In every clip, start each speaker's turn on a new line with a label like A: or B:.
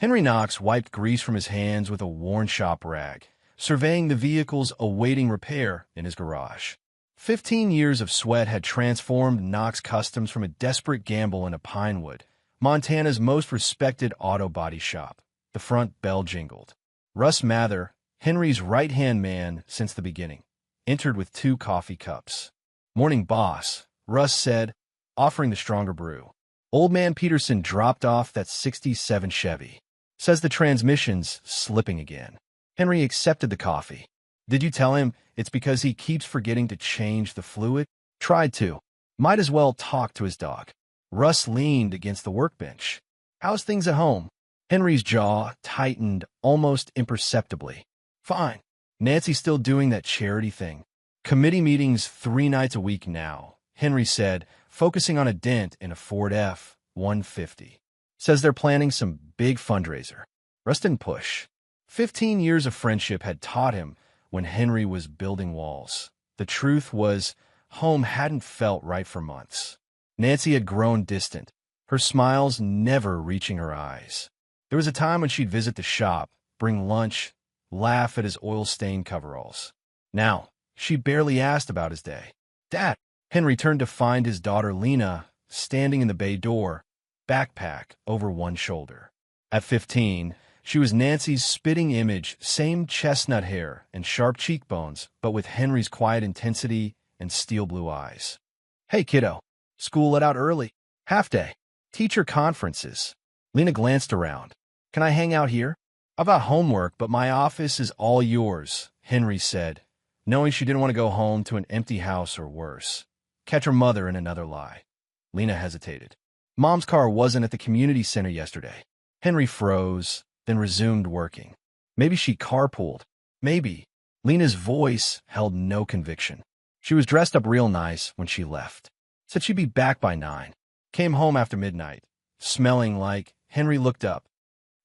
A: Henry Knox wiped grease from his hands with a worn shop rag, surveying the vehicles awaiting repair in his garage. 15 years of sweat had transformed Knox Customs from a desperate gamble into Pinewood, Montana's most respected auto body shop. The front bell jingled. Russ Mather, Henry's right-hand man since the beginning, entered with 2 coffee cups. "Morning, boss," Russ said, offering the stronger brew. Old man Peterson dropped off that '67 Chevy. Says the transmission's slipping again. Henry accepted the coffee. "Did you tell him it's because he keeps forgetting to change the fluid?" "Tried to. Might as well talk to his dog." Russ leaned against the workbench. "How's things at home?" Henry's jaw tightened almost imperceptibly. "Fine. Nancy's still doing that charity thing. Committee meetings 3 nights a week now," Henry said, focusing on a dent in a Ford F-150. "Says they're planning some big fundraiser." Russ didn't push. 15 years of friendship had taught him when Henry was building walls. The truth was, home hadn't felt right for months. Nancy had grown distant, her smiles never reaching her eyes. There was a time when she'd visit the shop, bring lunch, laugh at his oil-stained coveralls. Now, she barely asked about his day. "Dad," Henry turned to find his daughter Lena standing in the bay door, backpack over one shoulder. At 15, she was Nancy's spitting image, same chestnut hair and sharp cheekbones, but with Henry's quiet intensity and steel blue eyes. "Hey, kiddo. School let out early. Half day. Teacher conferences." Lena glanced around. "Can I hang out here?" "I've got homework, but my office is all yours," Henry said, knowing she didn't want to go home to an empty house or worse. Catch her mother in another lie. Lena hesitated. "Mom's car wasn't at the community center yesterday." Henry froze, then resumed working. Maybe she carpooled. Maybe. Lena's voice held no conviction. She was dressed up real nice when she left. Said she'd be back by 9. Came home after midnight, smelling like... Henry looked up.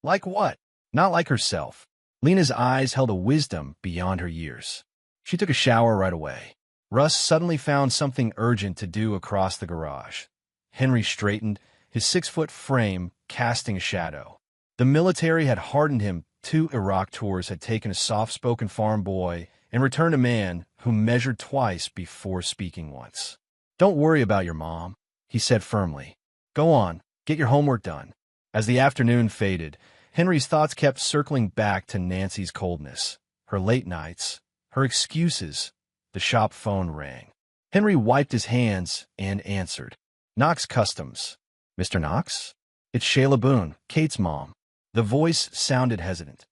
A: Like what? Not like herself. Lena's eyes held a wisdom beyond her years. She took a shower right away. Russ suddenly found something urgent to do across the garage. Henry straightened, his 6-foot frame casting a shadow. The military had hardened him. 2 Iraq tours had taken a soft-spoken farm boy and returned a man who measured twice before speaking once. "Don't worry about your mom," he said firmly. "Go on, get your homework done." As the afternoon faded, Henry's thoughts kept circling back to Nancy's coldness, her late nights, her excuses. The shop phone rang. Henry wiped his hands and answered. "Knox Customs." "Mr. Knox?" "It's Shayla Boone, Kate's mom." The voice sounded hesitant.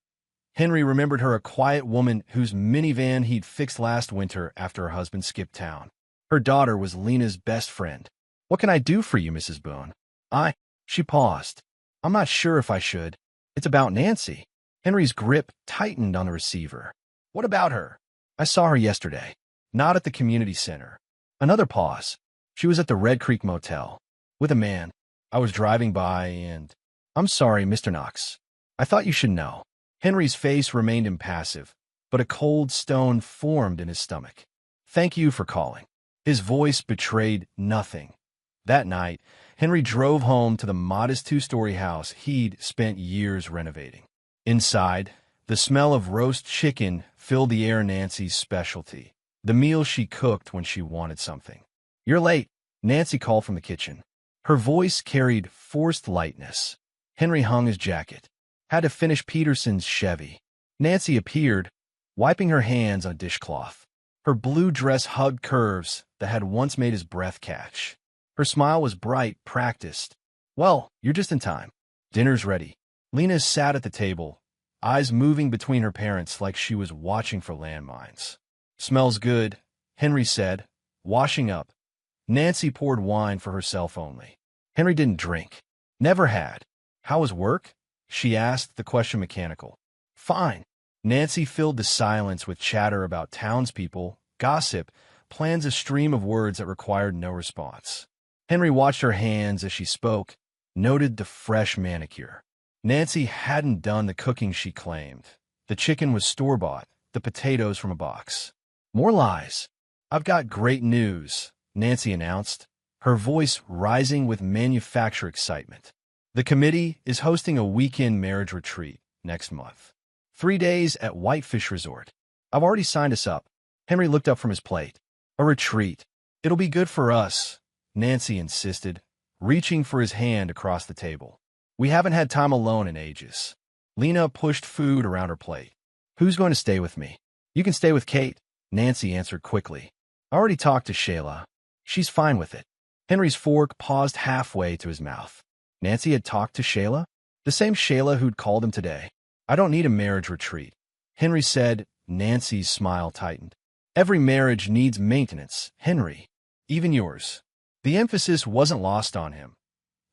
A: Henry remembered her, a quiet woman whose minivan he'd fixed last winter after her husband skipped town. Her daughter was Lena's best friend. "What can I do for you, Mrs. Boone?" She paused. "I'm not sure if I should. It's about Nancy." Henry's grip tightened on the receiver. "What about her?" "I saw her yesterday. Not at the community center." Another pause. "She was at the Red Creek Motel. With a man. I was driving by and..." "I'm sorry, Mr. Knox. I thought you should know." Henry's face remained impassive, but a cold stone formed in his stomach. "Thank you for calling." His voice betrayed nothing. That night, Henry drove home to the modest 2-story house he'd spent years renovating. Inside, the smell of roast chicken filled the air, Nancy's specialty, the meal she cooked when she wanted something. "You're late," Nancy called from the kitchen. Her voice carried forced lightness. Henry hung his jacket. Had to finish Peterson's Chevy. Nancy appeared, wiping her hands on a dishcloth. Her blue dress hugged curves that had once made his breath catch. Her smile was bright, practiced. "Well, you're just in time. Dinner's ready." Lena sat at the table, eyes moving between her parents like she was watching for landmines. "Smells good," Henry said, washing up. Nancy poured wine for herself only. Henry didn't drink. Never had. "How was work?" she asked, the question mechanical. "Fine." Nancy filled the silence with chatter about townspeople, gossip, plans, a stream of words that required no response. Henry watched her hands as she spoke, noted the fresh manicure. Nancy hadn't done the cooking she claimed. The chicken was store-bought, the potatoes from a box. "More lies." "I've got great news," Nancy announced, her voice rising with manufacturer excitement. The committee is hosting a weekend marriage retreat next month. 3 days at Whitefish Resort. I've already signed us up. Henry looked up from his plate. A retreat. It'll be good for us, Nancy insisted, reaching for his hand across the table. We haven't had time alone in ages. Lena pushed food around her plate. Who's going to stay with me? You can stay with Kate, Nancy answered quickly. I already talked to Shayla. She's fine with it. Henry's fork paused halfway to his mouth. Nancy had talked to Shayla? The same Shayla who'd called him today. I don't need a marriage retreat, Henry said. Nancy's smile tightened. Every marriage needs maintenance, Henry. Even yours. The emphasis wasn't lost on him.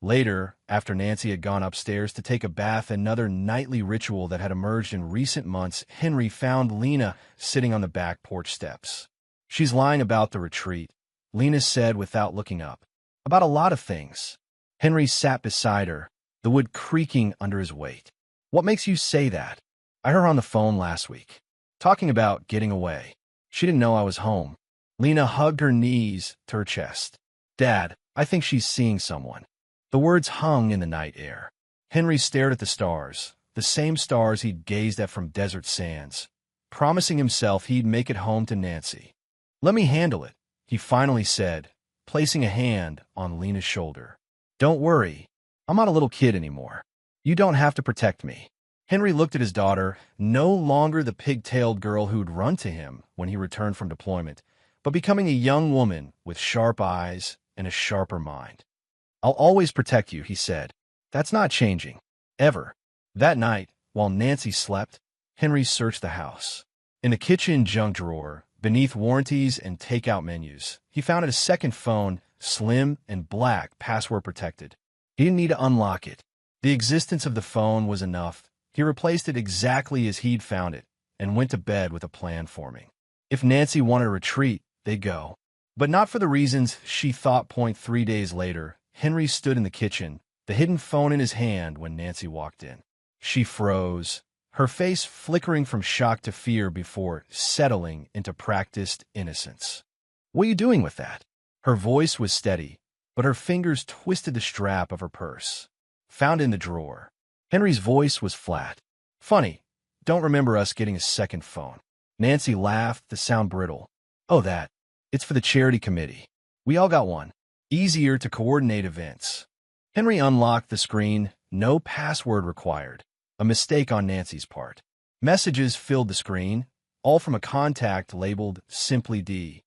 A: Later, after Nancy had gone upstairs to take a bath, another nightly ritual that had emerged in recent months, Henry found Lena sitting on the back porch steps. She's lying about the retreat, Lena said without looking up. About a lot of things. Henry sat beside her, the wood creaking under his weight. What makes you say that? I heard her on the phone last week, talking about getting away. She didn't know I was home. Lena hugged her knees to her chest. Dad, I think she's seeing someone. The words hung in the night air. Henry stared at the stars, the same stars he'd gazed at from desert sands, promising himself he'd make it home to Nancy. Let me handle it, he finally said, placing a hand on Lena's shoulder. Don't worry, I'm not a little kid anymore. You don't have to protect me. Henry looked at his daughter, no longer the pig-tailed girl who'd run to him when he returned from deployment, but becoming a young woman with sharp eyes and a sharper mind. I'll always protect you, he said. That's not changing. Ever. That night, while Nancy slept, Henry searched the house. In the kitchen junk drawer, beneath warranties and takeout menus, he found a second phone, slim and black, password protected. He didn't need to unlock it. The existence of the phone was enough. He replaced it exactly as he'd found it and went to bed with a plan forming. If Nancy wanted a retreat, they'd go. But not for the reasons she thought. 3 days later, Henry stood in the kitchen, the hidden phone in his hand when Nancy walked in. She froze, her face flickering from shock to fear before settling into practiced innocence. What are you doing with that? Her voice was steady, but her fingers twisted the strap of her purse. Found in the drawer. Henry's voice was flat. Funny, don't remember us getting a second phone. Nancy laughed, the sound brittle. Oh, that. It's for the charity committee. We all got one. Easier to coordinate events. Henry unlocked the screen, no password required. A mistake on Nancy's part. Messages filled the screen, all from a contact labeled Simply D.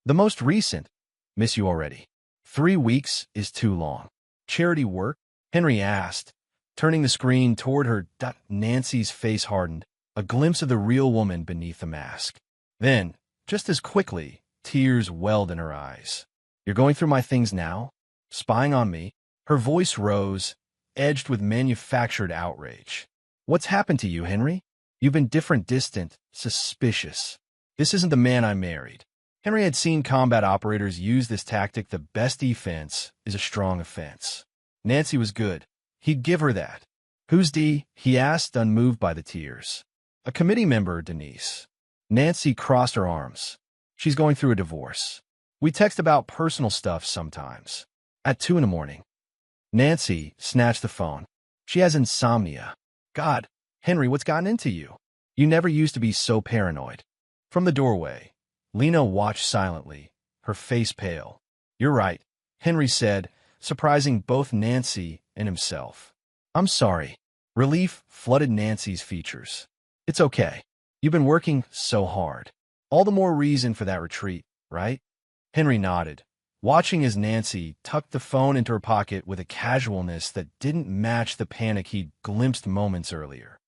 A: The most recent. Miss you already. 3 weeks is too long. Charity work? Henry asked, turning the screen toward her. Nancy's face hardened, a glimpse of the real woman beneath the mask. Then, just as quickly, tears welled in her eyes. You're going through my things now? Spying on me? Her voice rose, edged with manufactured outrage. What's happened to you, Henry? You've been different, distant, suspicious. This isn't the man I married. Henry had seen combat operators use this tactic. The best defense is a strong offense. Nancy was good. He'd give her that. Who's D? He asked, unmoved by the tears. A committee member, Denise. Nancy crossed her arms. She's going through a divorce. We text about personal stuff sometimes. At 2 a.m. Nancy snatched the phone. She has insomnia. God, Henry, what's gotten into you? You never used to be so paranoid. From the doorway, Lena watched silently, her face pale. You're right, Henry said, surprising both Nancy and himself. I'm sorry. Relief flooded Nancy's features. It's okay. You've been working so hard. All the more reason for that retreat, right? Henry nodded, watching as Nancy tucked the phone into her pocket with a casualness that didn't match the panic he'd glimpsed moments earlier.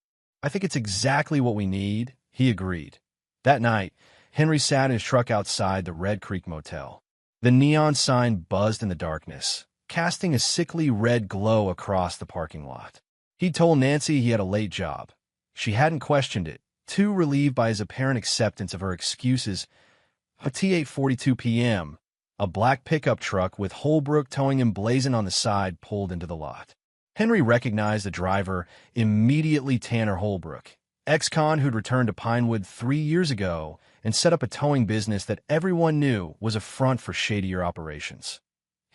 A: I think it's exactly what we need, he agreed. That night, Henry sat in his truck outside the Red Creek Motel. The neon sign buzzed in the darkness, casting a sickly red glow across the parking lot. He'd told Nancy he had a late job. She hadn't questioned it, too relieved by his apparent acceptance of her excuses. At 8:42 p.m., a black pickup truck with Holbrook towing emblazoned on the side pulled into the lot. Henry recognized the driver, immediately Tanner Holbrook, ex-con who'd returned to Pinewood 3 years ago and set up a towing business that everyone knew was a front for shadier operations.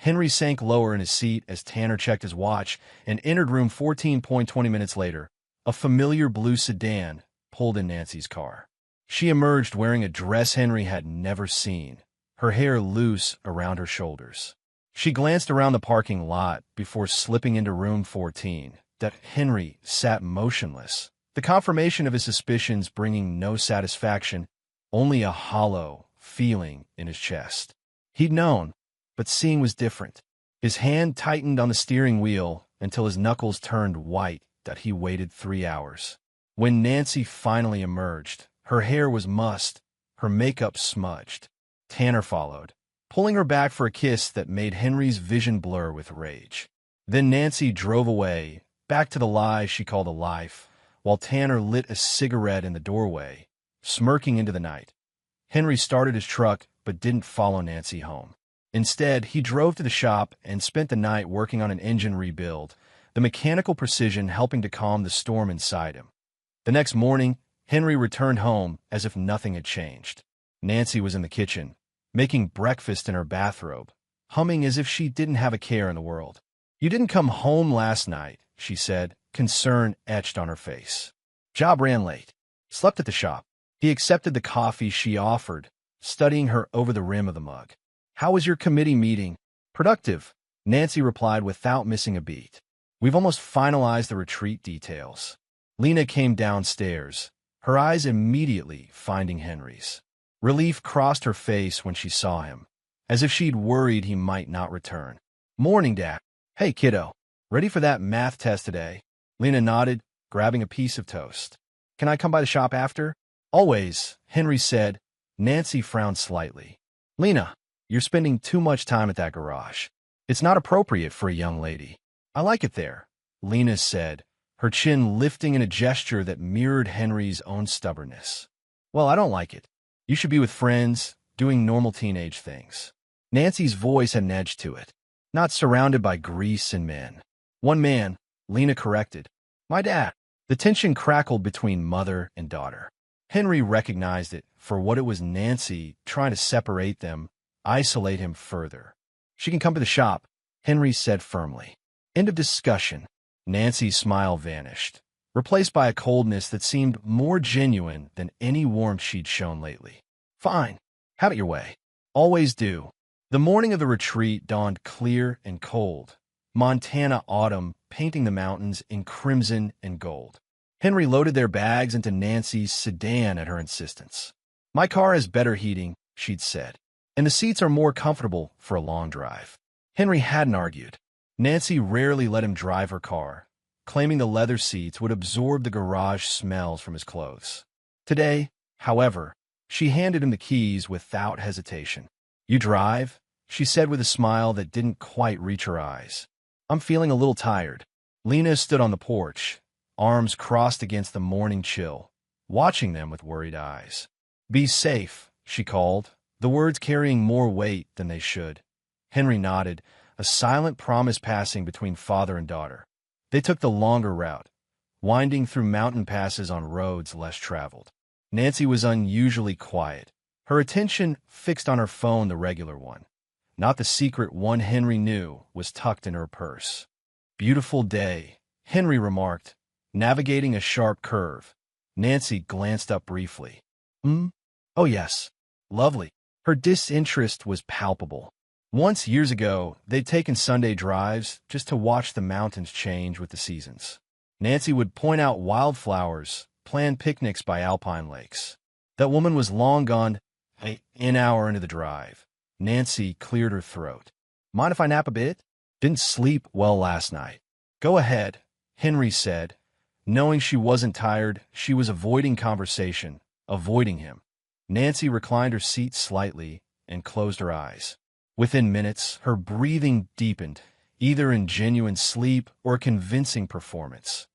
A: Henry sank lower in his seat as Tanner checked his watch and entered room 14.20 minutes later. A familiar blue sedan pulled in Nancy's car. She emerged wearing a dress Henry had never seen, her hair loose around her shoulders. She glanced around the parking lot before slipping into room 14. That Henry sat motionless, the confirmation of his suspicions bringing no satisfaction, only a hollow feeling in his chest. He'd known, but seeing was different. His hand tightened on the steering wheel until his knuckles turned white. That he waited 3 hours. When Nancy finally emerged, her hair was mussed, her makeup smudged. Tanner followed, pulling her back for a kiss that made Henry's vision blur with rage. Then Nancy drove away, back to the lie she called a life, while Tanner lit a cigarette in the doorway, smirking into the night. Henry started his truck but didn't follow Nancy home. Instead, he drove to the shop and spent the night working on an engine rebuild, the mechanical precision helping to calm the storm inside him. The next morning, Henry returned home as if nothing had changed. Nancy was in the kitchen, making breakfast in her bathrobe, humming as if she didn't have a care in the world. "You didn't come home last night," she said, concern etched on her face. "Job ran late. Slept at the shop." He accepted the coffee she offered, studying her over the rim of the mug. "How was your committee meeting?" "Productive," Nancy replied without missing a beat. "We've almost finalized the retreat details." Lena came downstairs, her eyes immediately finding Henry's. Relief crossed her face when she saw him, as if she'd worried he might not return. "Morning, Dad." "Hey, kiddo. Ready for that math test today?" Lena nodded, grabbing a piece of toast. "Can I come by the shop after?" "Always," Henry said. Nancy frowned slightly. "Lena, you're spending too much time at that garage. It's not appropriate for a young lady." "I like it there," Lena said, her chin lifting in a gesture that mirrored Henry's own stubbornness. "Well, I don't like it. You should be with friends, doing normal teenage things." Nancy's voice had an edge to it. "Not surrounded by grease and men." "One man," Lena corrected. "My dad." The tension crackled between mother and daughter. Henry recognized it for what it was: Nancy trying to separate them, isolate him further. "She can come to the shop," Henry said firmly. End of discussion. Nancy's smile vanished, replaced by a coldness that seemed more genuine than any warmth she'd shown lately. "Fine. Have it your way. Always do." The morning of the retreat dawned clear and cold, Montana autumn painting the mountains in crimson and gold. Henry loaded their bags into Nancy's sedan at her insistence. "My car has better heating," she'd said, "and the seats are more comfortable for a long drive." Henry hadn't argued. Nancy rarely let him drive her car, claiming the leather seats would absorb the garage smells from his clothes. Today, however, she handed him the keys without hesitation. "You drive?" she said with a smile that didn't quite reach her eyes. "I'm feeling a little tired." Lena stood on the porch, arms crossed against the morning chill, watching them with worried eyes. "Be safe," she called, the words carrying more weight than they should. Henry nodded, a silent promise passing between father and daughter. They took the longer route, winding through mountain passes on roads less traveled. Nancy was unusually quiet, her attention fixed on her phone, the regular one. Not the secret one Henry knew was tucked in her purse. "Beautiful day," Henry remarked, navigating a sharp curve. Nancy glanced up briefly. Oh yes, lovely." Her disinterest was palpable. Once, years ago, they'd taken Sunday drives just to watch the mountains change with the seasons. Nancy would point out wildflowers, plan picnics by alpine lakes. That woman was long gone. An hour into the drive, Nancy cleared her throat. "Mind if I nap a bit? Didn't sleep well last night." "Go ahead," Henry said. Knowing she wasn't tired, she was avoiding conversation, avoiding him. Nancy reclined her seat slightly and closed her eyes. Within minutes, her breathing deepened, either in genuine sleep or convincing performance.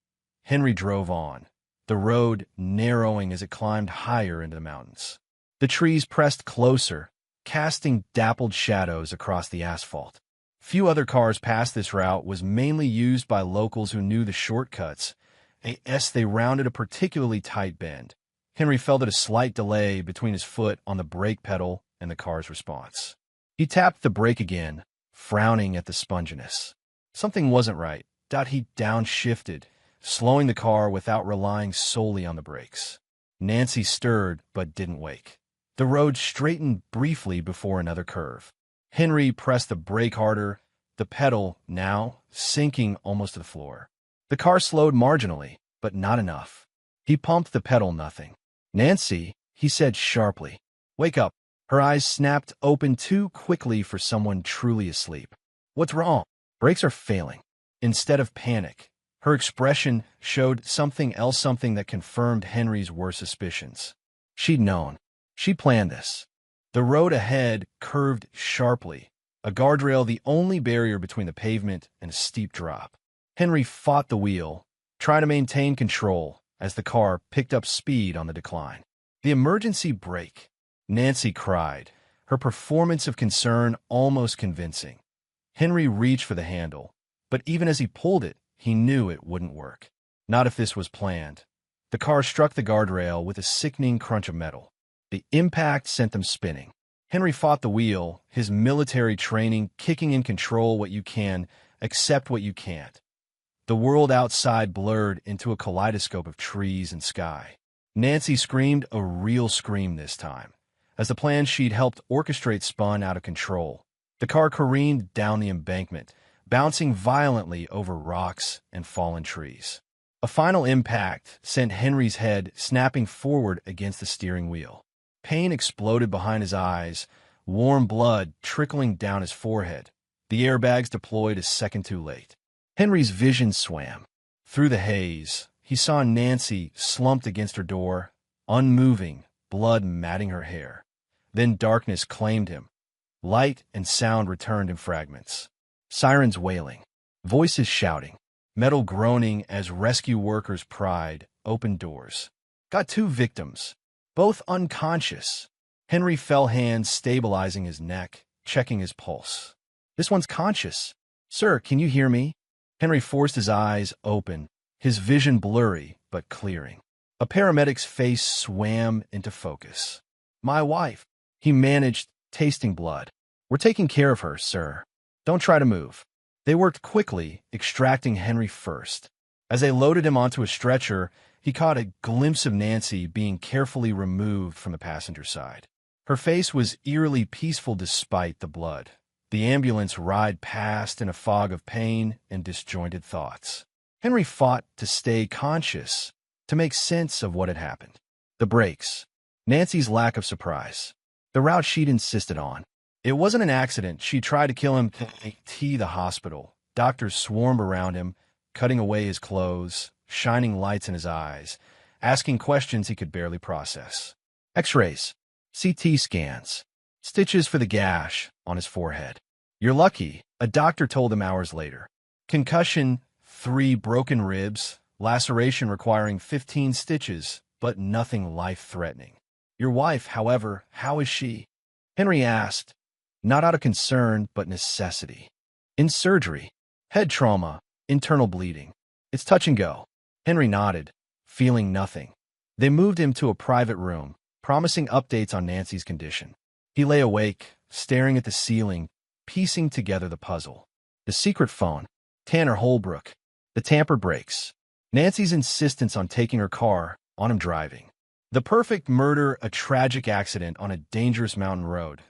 A: Henry drove on, the road narrowing as it climbed higher into the mountains. The trees pressed closer, casting dappled shadows across the asphalt. Few other cars passed. This route was mainly used by locals who knew the shortcuts, as they rounded a particularly tight bend. Henry felt a slight delay between his foot on the brake pedal and the car's response. He tapped the brake again, frowning at the sponginess. Something wasn't right. He downshifted, slowing the car without relying solely on the brakes. Nancy stirred but didn't wake. The road straightened briefly before another curve. Henry pressed the brake harder, the pedal, now, sinking almost to the floor. The car slowed marginally, but not enough. He pumped the pedal, nothing. "Nancy," he said sharply. "Wake up." Her eyes snapped open too quickly for someone truly asleep. "What's wrong?" "Brakes are failing." Instead of panic, her expression showed something else, something that confirmed Henry's worst suspicions. She'd known. She planned this. The road ahead curved sharply, a guardrail the only barrier between the pavement and a steep drop. Henry fought the wheel, trying to maintain control as the car picked up speed on the decline. "The emergency brake," Nancy cried, her performance of concern almost convincing. Henry reached for the handle, but even as he pulled it, he knew it wouldn't work. Not if this was planned. The car struck the guardrail with a sickening crunch of metal. The impact sent them spinning. Henry fought the wheel, his military training kicking in. Control what you can, accept what you can't. The world outside blurred into a kaleidoscope of trees and sky. Nancy screamed, a real scream this time, as the plan she'd helped orchestrate spun out of control. The car careened down the embankment, bouncing violently over rocks and fallen trees. A final impact sent Henry's head snapping forward against the steering wheel. Pain exploded behind his eyes, warm blood trickling down his forehead. The airbags deployed a second too late. Henry's vision swam. Through the haze, he saw Nancy slumped against her door, unmoving, blood matting her hair. Then darkness claimed him. Light and sound returned in fragments. Sirens wailing, voices shouting, metal groaning as rescue workers pried open doors. Got two victims, both unconscious. Henry felt hands stabilizing his neck, checking his pulse. "This one's conscious. Sir, can you hear me?" Henry forced his eyes open, his vision blurry but clearing. A paramedic's face swam into focus. "My wife," he managed, tasting blood. "We're taking care of her, sir. Don't try to move." They worked quickly, extracting Henry first. As they loaded him onto a stretcher, he caught a glimpse of Nancy being carefully removed from the passenger side. Her face was eerily peaceful despite the blood. The ambulance ride passed in a fog of pain and disjointed thoughts. Henry fought to stay conscious, to make sense of what had happened. The brakes. Nancy's lack of surprise. The route she'd insisted on. It wasn't an accident. She tried to kill him to the hospital. Doctors swarmed around him, cutting away his clothes, shining lights in his eyes, asking questions he could barely process. X-rays, CT scans, stitches for the gash on his forehead. "You're lucky," a doctor told him hours later. Concussion, 3 broken ribs, laceration requiring 15 stitches, but nothing life-threatening. "Your wife, however, how is she?" Henry asked, not out of concern, but necessity. "In surgery. Head trauma, internal bleeding. It's touch and go." Henry nodded, feeling nothing. They moved him to a private room, promising updates on Nancy's condition. He lay awake, staring at the ceiling, piecing together the puzzle. The secret phone, Tanner Holbrook, the tampered brakes, Nancy's insistence on taking her car, on him driving. The perfect murder, a tragic accident on a dangerous mountain road.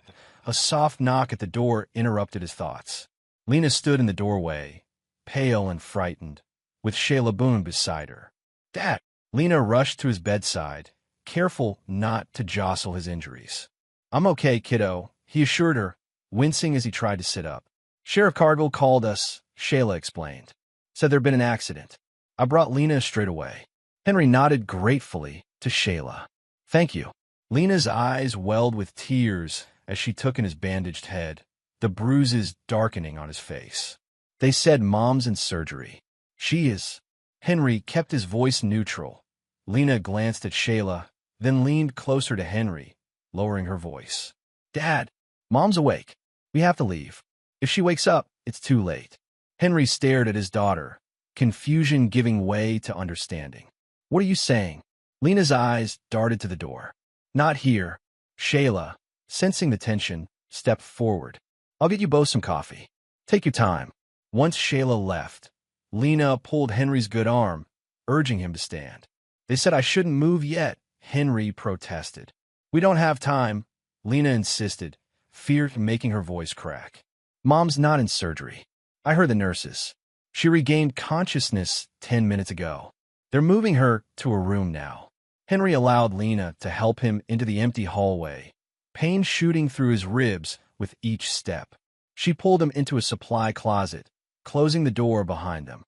A: A soft knock at the door interrupted his thoughts. Lena stood in the doorway, pale and frightened, with Shayla Boone beside her. "Dad!" Lena rushed to his bedside, careful not to jostle his injuries. "I'm okay, kiddo," he assured her, wincing as he tried to sit up. "Sheriff Cargill called us," Shayla explained. "Said there'd been an accident. I brought Lena straight away." Henry nodded gratefully to Shayla. "Thank you." Lena's eyes welled with tears as she took in his bandaged head, the bruises darkening on his face. "They said Mom's in surgery. She is." Henry kept his voice neutral. Lena glanced at Shayla, then leaned closer to Henry, lowering her voice. "Dad, Mom's awake. We have to leave. If she wakes up, it's too late." Henry stared at his daughter, confusion giving way to understanding. "What are you saying?" Lena's eyes darted to the door. "Not here." Shayla, sensing the tension, stepped forward. "I'll get you both some coffee." Take your time. Once Shayla left, Lena pulled Henry's good arm, urging him to stand. They said I shouldn't move yet, Henry protested. We don't have time, Lena insisted, fear making her voice crack. Mom's not in surgery. I heard the nurses. She regained consciousness 10 minutes ago. They're moving her to a room now. Henry allowed Lena to help him into the empty hallway, pain shooting through his ribs with each step. She pulled him into a supply closet, closing the door behind them.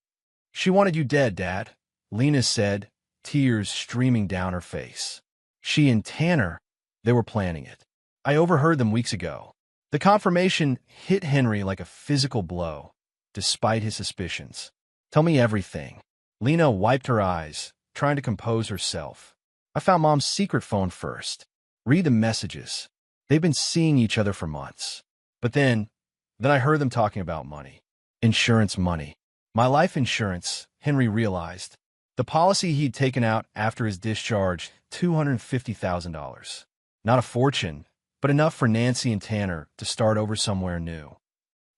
A: She wanted you dead, Dad, Lena said, tears streaming down her face. She and Tanner, they were planning it. I overheard them weeks ago. The confirmation hit Henry like a physical blow, despite his suspicions. Tell me everything. Lena wiped her eyes, trying to compose herself. I found Mom's secret phone first. Read the messages. They've been seeing each other for months. But then I heard them talking about money. Insurance money. My life insurance, Henry realized. The policy he'd taken out after his discharge, $250,000. Not a fortune, but enough for Nancy and Tanner to start over somewhere new.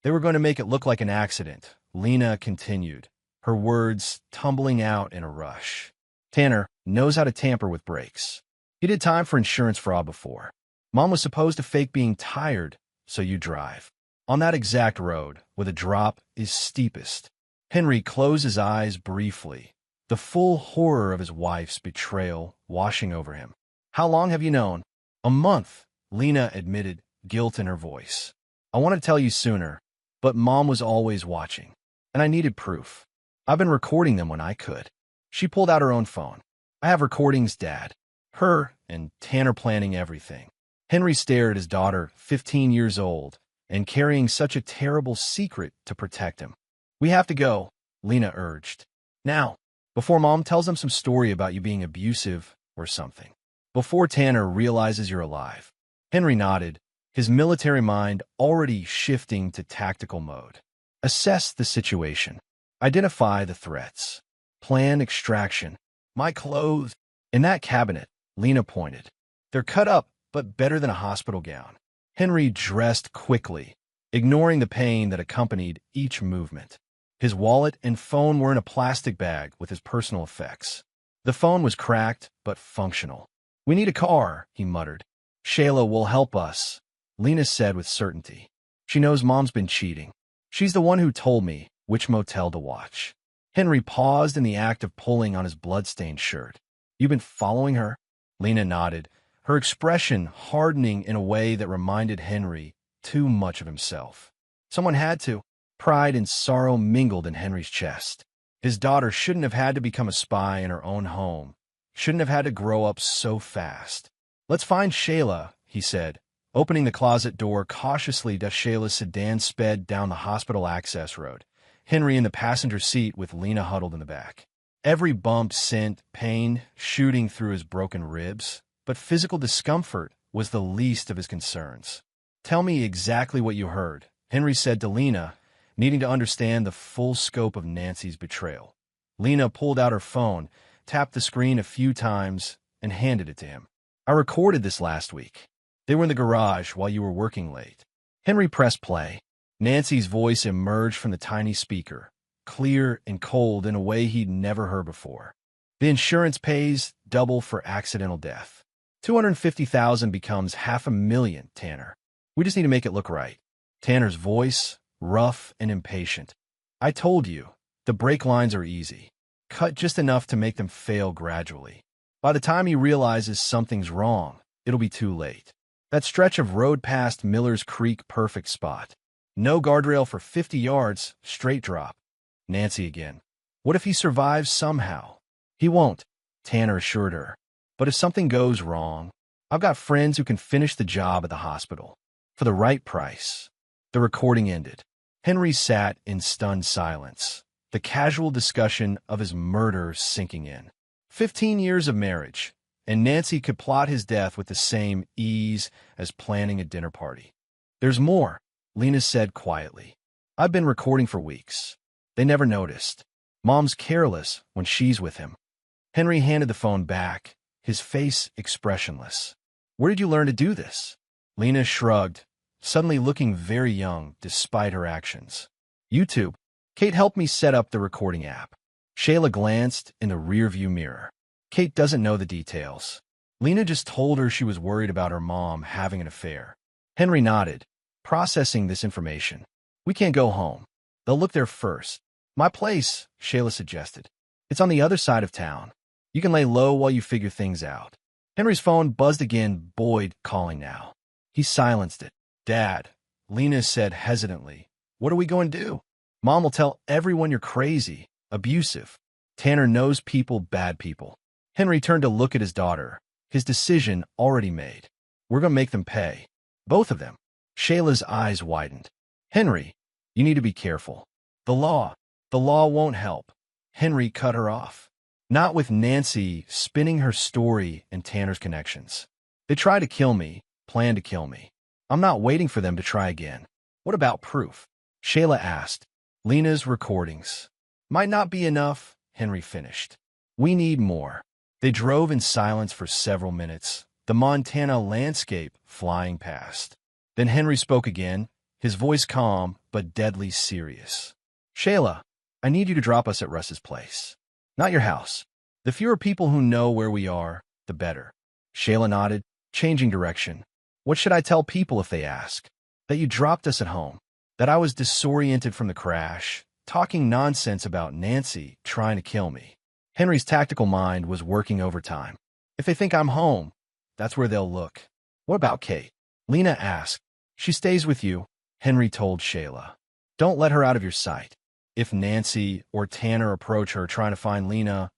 A: They were going to make it look like an accident, Lena continued, her words tumbling out in a rush. Tanner knows how to tamper with brakes. He did time for insurance fraud before. Mom was supposed to fake being tired, so you drive. On that exact road, where the drop is steepest. Henry closed his eyes briefly, the full horror of his wife's betrayal washing over him. How long have you known? A month, Lena admitted, guilt in her voice. I wanted to tell you sooner, but Mom was always watching, and I needed proof. I've been recording them when I could. She pulled out her own phone. I have recordings, Dad. Her and Tanner planning everything. Henry stared at his daughter, 15 years old, and carrying such a terrible secret to protect him. We have to go, Lena urged. Now, before Mom tells them some story about you being abusive or something. Before Tanner realizes you're alive. Henry nodded, his military mind already shifting to tactical mode. Assess the situation. Identify the threats. Plan extraction. My clothes. In that cabinet, Lena pointed. They're cut up, but better than a hospital gown. Henry dressed quickly, ignoring the pain that accompanied each movement. His wallet and phone were in a plastic bag with his personal effects. The phone was cracked, but functional. We need a car, he muttered. Shayla will help us, Lena said with certainty. She knows Mom's been cheating. She's the one who told me which motel to watch. Henry paused in the act of pulling on his blood-stained shirt. You've been following her? Lena nodded, her expression hardening in a way that reminded Henry too much of himself. Someone had to. Pride and sorrow mingled in Henry's chest. His daughter shouldn't have had to become a spy in her own home. Shouldn't have had to grow up so fast. Let's find Shayla, he said, opening the closet door cautiously as Shayla's sedan sped down the hospital access road. Henry in the passenger seat with Lena huddled in the back. Every bump sent pain shooting through his broken ribs, but physical discomfort was the least of his concerns. Tell me exactly what you heard, Henry said to Lena, needing to understand the full scope of Nancy's betrayal. Lena pulled out her phone, tapped the screen a few times, and handed it to him. I recorded this last week. They were in the garage while you were working late. Henry pressed play. Nancy's voice emerged from the tiny speaker, clear and cold in a way he'd never heard before. The insurance pays double for accidental death. $250,000 becomes $500,000, Tanner. We just need to make it look right. Tanner's voice, rough and impatient. I told you, the brake lines are easy. Cut just enough to make them fail gradually. By the time he realizes something's wrong, it'll be too late. That stretch of road past Miller's Creek, perfect spot. No guardrail for 50 yards, straight drop. Nancy again. What if he survives somehow? He won't, Tanner assured her. But if something goes wrong, I've got friends who can finish the job at the hospital. For the right price. The recording ended. Henry sat in stunned silence, the casual discussion of his murder sinking in. 15 years of marriage, and Nancy could plot his death with the same ease as planning a dinner party. There's more, Lena said quietly. I've been recording for weeks. They never noticed. Mom's careless when she's with him. Henry handed the phone back, his face expressionless. Where did you learn to do this? Lena shrugged, suddenly looking very young despite her actions. YouTube. Kate helped me set up the recording app. Shayla glanced in the rearview mirror. Kate doesn't know the details. Lena just told her she was worried about her mom having an affair. Henry nodded, processing this information. We can't go home. They'll look there first. My place, Shayla suggested. It's on the other side of town. You can lay low while you figure things out. Henry's phone buzzed again, Boyd calling now. He silenced it. Dad, Lena said hesitantly. What are we going to do? Mom will tell everyone you're crazy, abusive. Tanner knows people, bad people. Henry turned to look at his daughter, his decision already made. We're going to make them pay. Both of them. Shayla's eyes widened. Henry, you need to be careful. The law won't help. Henry cut her off. Not with Nancy spinning her story and Tanner's connections. They tried to kill me, planned to kill me. I'm not waiting for them to try again. What about proof? Shayla asked. Lena's recordings. Might not be enough, Henry finished. We need more. They drove in silence for several minutes, the Montana landscape flying past. Then Henry spoke again, his voice calm but deadly serious. Shayla, I need you to drop us at Russ's place. Not your house. The fewer people who know where we are, the better. Shayla nodded, changing direction. What should I tell people if they ask? That you dropped us at home. That I was disoriented from the crash, talking nonsense about Nancy trying to kill me. Henry's tactical mind was working overtime. If they think I'm home, that's where they'll look. What about Kate? Lena asked. She stays with you, Henry told Shayla. Don't let her out of your sight. If Nancy or Tanner approach her trying to find Lena,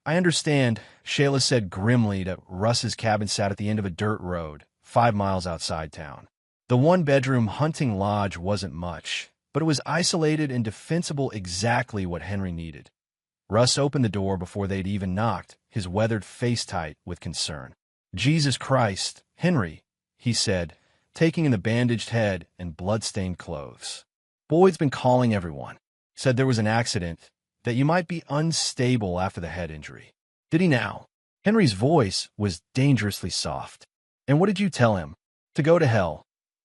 A: I understand, Shayla said grimly that Russ's cabin sat at the end of a dirt road, 5 miles outside town. The one-bedroom hunting lodge wasn't much, but it was isolated and defensible, exactly what Henry needed. Russ opened the door before they'd even knocked, his weathered face tight with concern. Jesus Christ, Henry, he said, taking in the bandaged head and blood-stained clothes. Boyd's been calling everyone. Said there was an accident, that you might be unstable after the head injury. Did he now? Henry's voice was dangerously soft. And what did you tell him? To go to hell.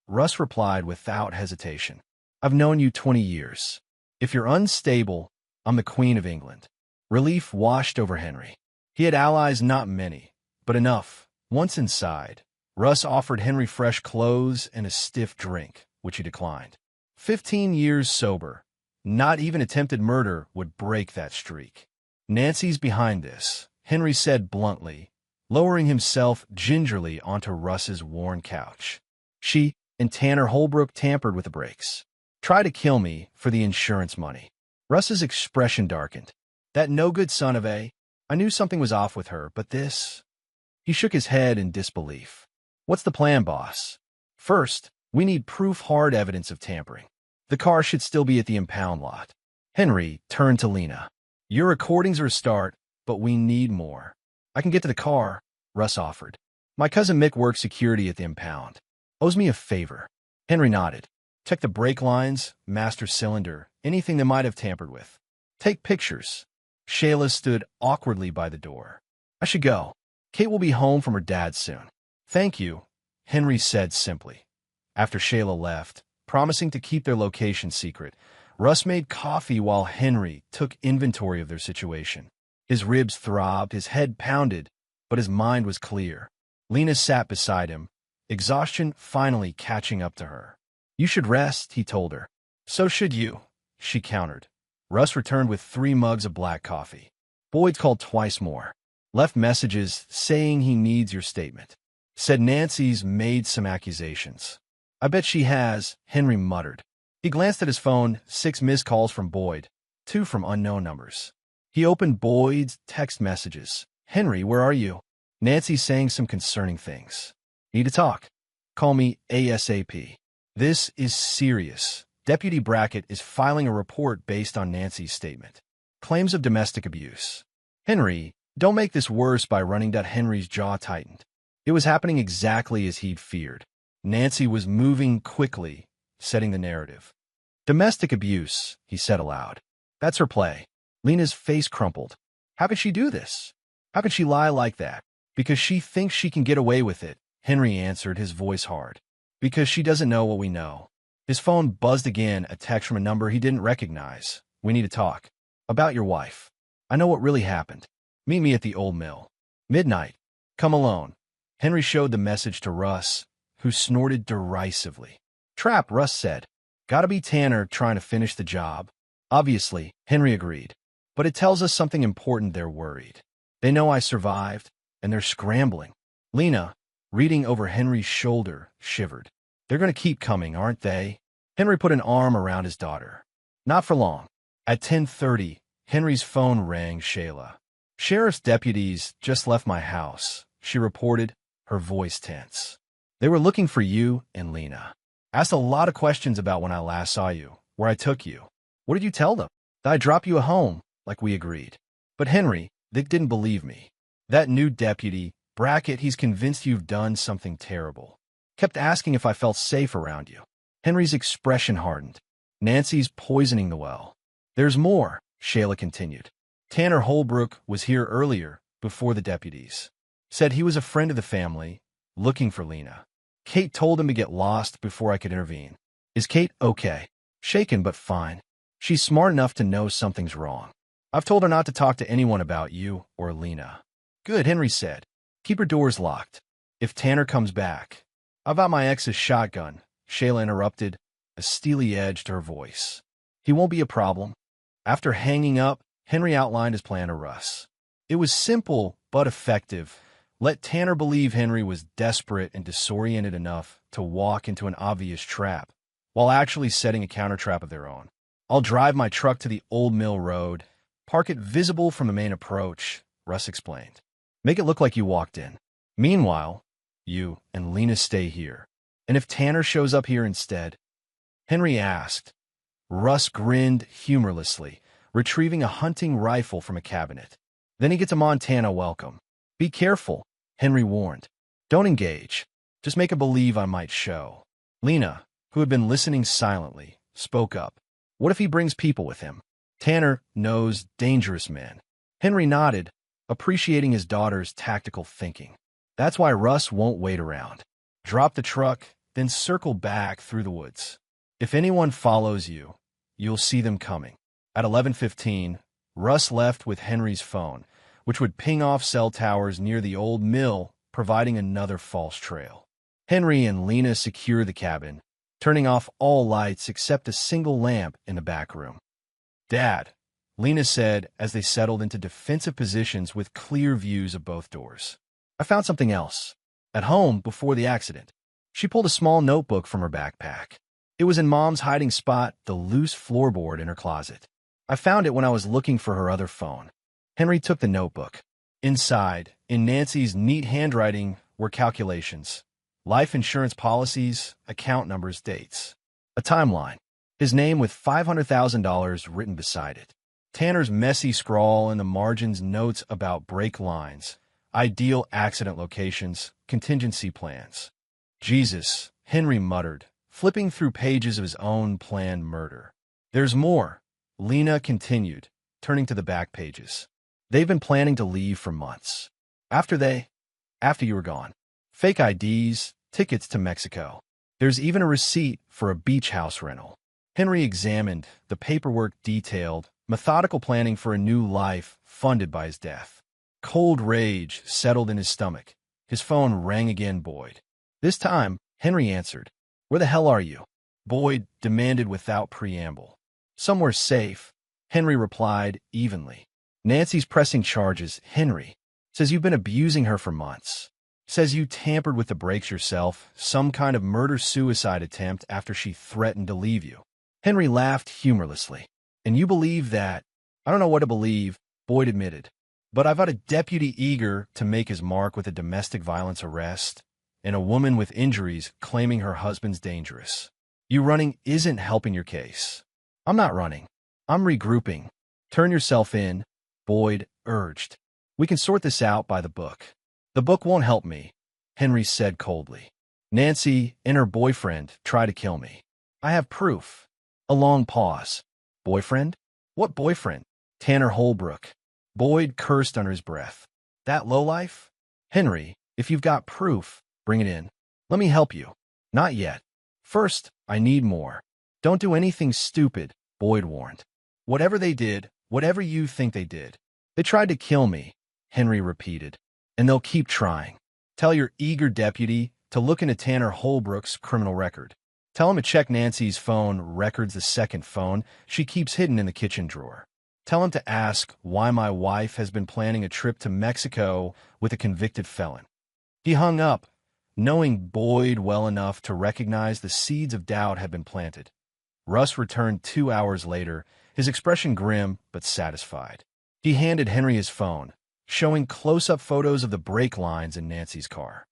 A: Russ replied without hesitation. I've known you 20 years. If you're unstable, I'm the Queen of England. Relief washed over Henry. He had allies, not many, but enough. Once inside, Russ offered Henry fresh clothes and a stiff drink, which he declined. 15 years sober. Not even attempted murder would break that streak. Nancy's behind this, Henry said bluntly, lowering himself gingerly onto Russ's worn couch. She and Tanner Holbrook tampered with the brakes. Tried to kill me for the insurance money. Russ's expression darkened. That no-good son of a... I knew something was off with her, but this... He shook his head in disbelief. What's the plan, boss? First, we need proof, hard evidence of tampering. The car should still be at the impound lot. Henry turned to Lena. Your recordings are a start, but we need more. I can get to the car, Russ offered. My cousin Mick works security at the impound. Owes me a favor. Henry nodded. Check the brake lines, master cylinder, anything they might have tampered with. Take pictures. Shayla stood awkwardly by the door. I should go. Kate will be home from her dad soon. Thank you, Henry said simply. After Shayla left, promising to keep their location secret, Russ made coffee while Henry took inventory of their situation. His ribs throbbed, his head pounded, but his mind was clear. Lena sat beside him, exhaustion finally catching up to her. You should rest, he told her. So should you, she countered. Russ returned with 3 mugs of black coffee. Boyd called twice more. Left messages saying he needs your statement. Said Nancy's made some accusations. I bet she has, Henry muttered. He glanced at his phone, 6 missed calls from Boyd, 2 from unknown numbers. He opened Boyd's text messages. Henry, where are you? Nancy's saying some concerning things. Need to talk. Call me ASAP. This is serious. Deputy Brackett is filing a report based on Nancy's statement. Claims of domestic abuse. Henry, don't make this worse by running. Henry's jaw tightened. It was happening exactly as he'd feared. Nancy was moving quickly, setting the narrative. Domestic abuse, he said aloud. That's her play. Lena's face crumpled. How could she do this? How could she lie like that? Because she thinks she can get away with it, Henry answered, his voice hard. Because she doesn't know what we know. His phone buzzed again, a text from a number he didn't recognize. "We need to talk. About your wife. I know what really happened. Meet me at the old mill. Midnight. Come alone." Henry showed the message to Russ, who snorted derisively. "Trap," Russ said. "Gotta be Tanner trying to finish the job." "Obviously," Henry agreed. "But it tells us something important. They're worried. They know I survived, and they're scrambling." Lena, reading over Henry's shoulder, shivered. "They're going to keep coming, aren't they?" Henry put an arm around his daughter. "Not for long." At 10:30, Henry's phone rang. "Shayla. Sheriff's deputies just left my house," she reported, her voice tense. "They were looking for you and Lena. Asked a lot of questions about when I last saw you, where I took you. What did you tell them? That I dropped you at home, like we agreed." But Henry, Vic didn't believe me. "That new deputy, Brackett, he's convinced you've done something terrible. Kept asking if I felt safe around you." Henry's expression hardened. "Nancy's poisoning the well." "There's more," Shayla continued. "Tanner Holbrook was here earlier, before the deputies. Said he was a friend of the family, looking for Lena. Kate told him to get lost before I could intervene." "Is Kate okay?" "Shaken, but fine. She's smart enough to know something's wrong. I've told her not to talk to anyone about you or Lena." "Good," Henry said. "Keep her doors locked. If Tanner comes back." "I've got my ex's shotgun," Shayla interrupted, a steely edge to her voice. "He won't be a problem." After hanging up, Henry outlined his plan to Russ. It was simple but effective. Let Tanner believe Henry was desperate and disoriented enough to walk into an obvious trap, while actually setting a counter-trap of their own. "I'll drive my truck to the Old Mill Road. Park it visible from the main approach," Russ explained. "Make it look like you walked in. Meanwhile, you and Lena stay here. And if Tanner shows up here instead?" Henry asked. Russ grinned humorlessly, retrieving a hunting rifle from a cabinet. "Then he gets a Montana welcome. Be careful," Henry warned. "Don't engage. Just make it believe I might show." Lena, who had been listening silently, spoke up. "What if he brings people with him? Tanner knows dangerous men." Henry nodded, appreciating his daughter's tactical thinking. "That's why Russ won't wait around. Drop the truck, then circle back through the woods. If anyone follows you, you'll see them coming." At 11:15, Russ left with Henry's phone, which would ping off cell towers near the old mill, providing another false trail. Henry and Lena secured the cabin, turning off all lights except a single lamp in the back room. "Dad," Lena said as they settled into defensive positions with clear views of both doors. "I found something else. At home, before the accident." She pulled a small notebook from her backpack. It was in Mom's hiding spot, the loose floorboard in her closet. "I found it when I was looking for her other phone." Henry took the notebook. Inside, in Nancy's neat handwriting, were calculations, life insurance policies, account numbers, dates. A timeline. His name with $500,000 written beside it. Tanner's messy scrawl in the margins, notes about brake lines, ideal accident locations, contingency plans. "Jesus," Henry muttered, flipping through pages of his own planned murder. "There's more," Lena continued, turning to the back pages. "They've been planning to leave for months. After you were gone. Fake IDs, tickets to Mexico. There's even a receipt for a beach house rental." Henry examined the paperwork, detailed, methodical planning for a new life funded by his death. Cold rage settled in his stomach. His phone rang again. Boyd. This time, Henry answered. "Where the hell are you?" Boyd demanded without preamble. "Somewhere safe," Henry replied evenly. "Nancy's pressing charges, Henry. Says you've been abusing her for months. Says you tampered with the brakes yourself, some kind of murder-suicide attempt after she threatened to leave you." Henry laughed humorlessly. "And you believe that?" "I don't know what to believe," Boyd admitted. "But I've got a deputy eager to make his mark with a domestic violence arrest, and a woman with injuries claiming her husband's dangerous. You running isn't helping your case." "I'm not running. I'm regrouping. Turn yourself in," Boyd urged. "We can sort this out by the book." "The book won't help me," Henry said coldly. "Nancy and her boyfriend tried to kill me. I have proof." A long pause. "Boyfriend? What boyfriend?" "Tanner Holbrook." Boyd cursed under his breath. "That lowlife?" "Henry, if you've got proof, bring it in. Let me help you." "Not yet. First, I need more. Don't do anything stupid, Boyd warned. Whatever they did, whatever you think they did. They tried to kill me, Henry repeated. And they'll keep trying. Tell your eager deputy to look into Tanner Holbrook's criminal record. Tell him to check Nancy's phone records, the second phone she keeps hidden in the kitchen drawer. Tell him to ask why my wife has been planning a trip to Mexico with a convicted felon. He hung up, knowing Boyd well enough to recognize the seeds of doubt had been planted. Russ returned 2 hours later, his expression grim but satisfied. He handed Henry his phone, showing close-up photos of the brake lines in Nancy's car.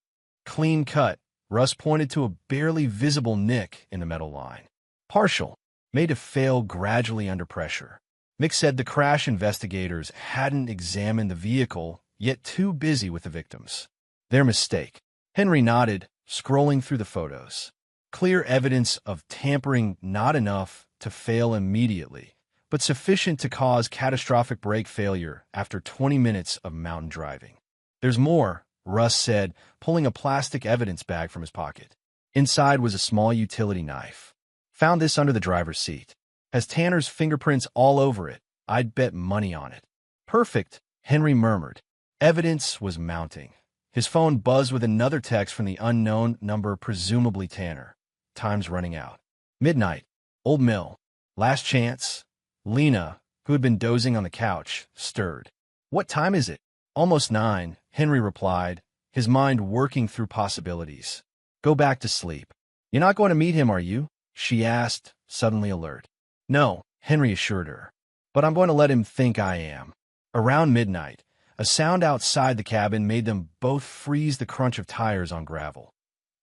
A: Clean cut, Russ pointed to a barely visible nick in the metal line. Partial, made to fail gradually under pressure. Mick said the crash investigators hadn't examined the vehicle, yet too busy with the victims. Their mistake. Henry nodded, scrolling through the photos. Clear evidence of tampering, not enough to fail immediately, but sufficient to cause catastrophic brake failure after 20 minutes of mountain driving. There's more, Russ said, pulling a plastic evidence bag from his pocket. Inside was a small utility knife. Found this under the driver's seat. Has Tanner's fingerprints all over it. I'd bet money on it. Perfect, Henry murmured. Evidence was mounting. His phone buzzed with another text from the unknown number, presumably Tanner. Time's running out. Midnight. Old Mill. Last chance. Lena, who had been dozing on the couch, stirred. What time is it? Almost 9, Henry replied, his mind working through possibilities. Go back to sleep. You're not going to meet him, are you? She asked, suddenly alert. No, Henry assured her. But I'm going to let him think I am. Around midnight, a sound outside the cabin made them both freeze, the crunch of tires on gravel.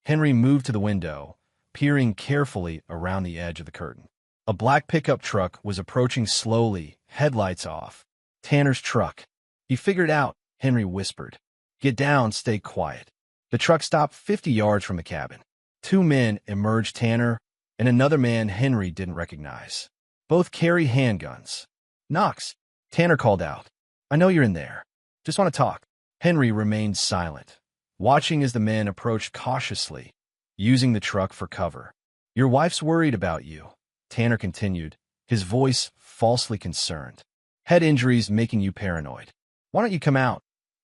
A: Henry moved to the window, peering carefully around the edge of the curtain. A black pickup truck was approaching slowly, headlights off. Tanner's truck. He figured out, Henry whispered. Get down, stay quiet. The truck stopped 50 yards from the cabin. 2 men emerged, Tanner and another man Henry didn't recognize. Both carry handguns. Knox, Tanner called out. I know you're in there. Just want to talk. Henry remained silent, watching as the men approached cautiously, using the truck for cover. Your wife's worried about you, Tanner continued, his voice falsely concerned. Head injuries making you paranoid. Why don't you come out,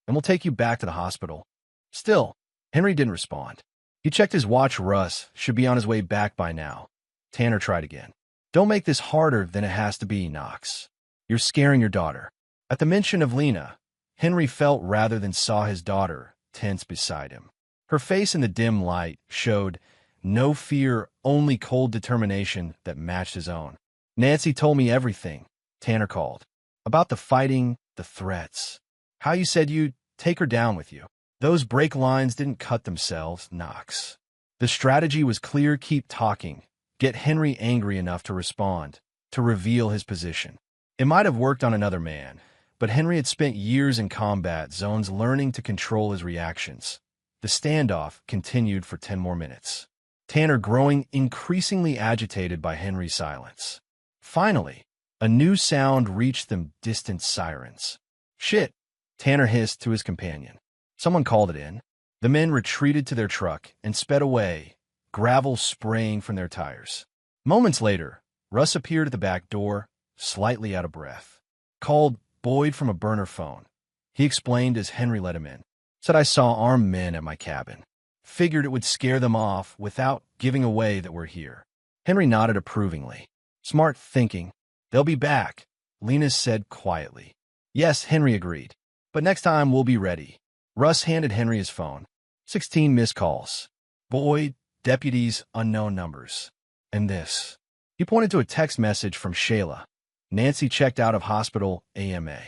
A: and we'll take you back to the hospital. Still, Henry didn't respond. He checked his watch. Russ should be on his way back by now. Tanner tried again. Don't make this harder than it has to be, Knox. You're scaring your daughter. At the mention of Lena, Henry felt rather than saw his daughter tense beside him. Her face in the dim light showed no fear, only cold determination that matched his own. Nancy told me everything, Tanner called. About the fighting, the threats. How you said you'd take her down with you. Those brake lines didn't cut themselves, Knox. The strategy was clear: keep talking, get Henry angry enough to respond, to reveal his position. It might have worked on another man, but Henry had spent years in combat zones learning to control his reactions. The standoff continued for 10 more minutes. Tanner growing increasingly agitated by Henry's silence. Finally, a new sound reached them: distant sirens. Shit, Tanner hissed to his companion. Someone called it in. The men retreated to their truck and sped away, gravel spraying from their tires. Moments later, Russ appeared at the back door, slightly out of breath. Called Boyd from a burner phone. He explained as Henry let him in. Said I saw armed men at my cabin. Figured it would scare them off without giving away that we're here. Henry nodded approvingly. Smart thinking. They'll be back, Lena said quietly. Yes, Henry agreed. But next time we'll be ready. Russ handed Henry his phone. 16 missed calls. Boyd, deputies, unknown numbers. And this. He pointed to a text message from Shayla. Nancy checked out of hospital, AMA.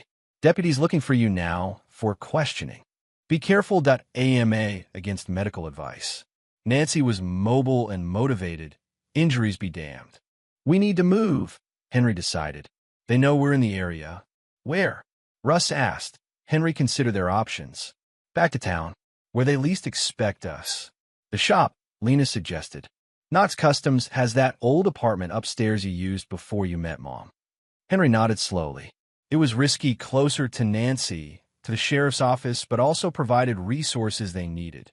A: Deputies looking for you now for questioning. Be careful. AMA against medical advice. Nancy was mobile and motivated. Injuries be damned. We need to move, Henry decided. They know we're in the area. Where? Russ asked. Henry considered their options. Back to town, where they least expect us. The shop, Lena suggested. Knox Customs has that old apartment upstairs you used before you met Mom. Henry nodded slowly. It was risky, closer to Nancy, to the sheriff's office, but also provided resources they needed.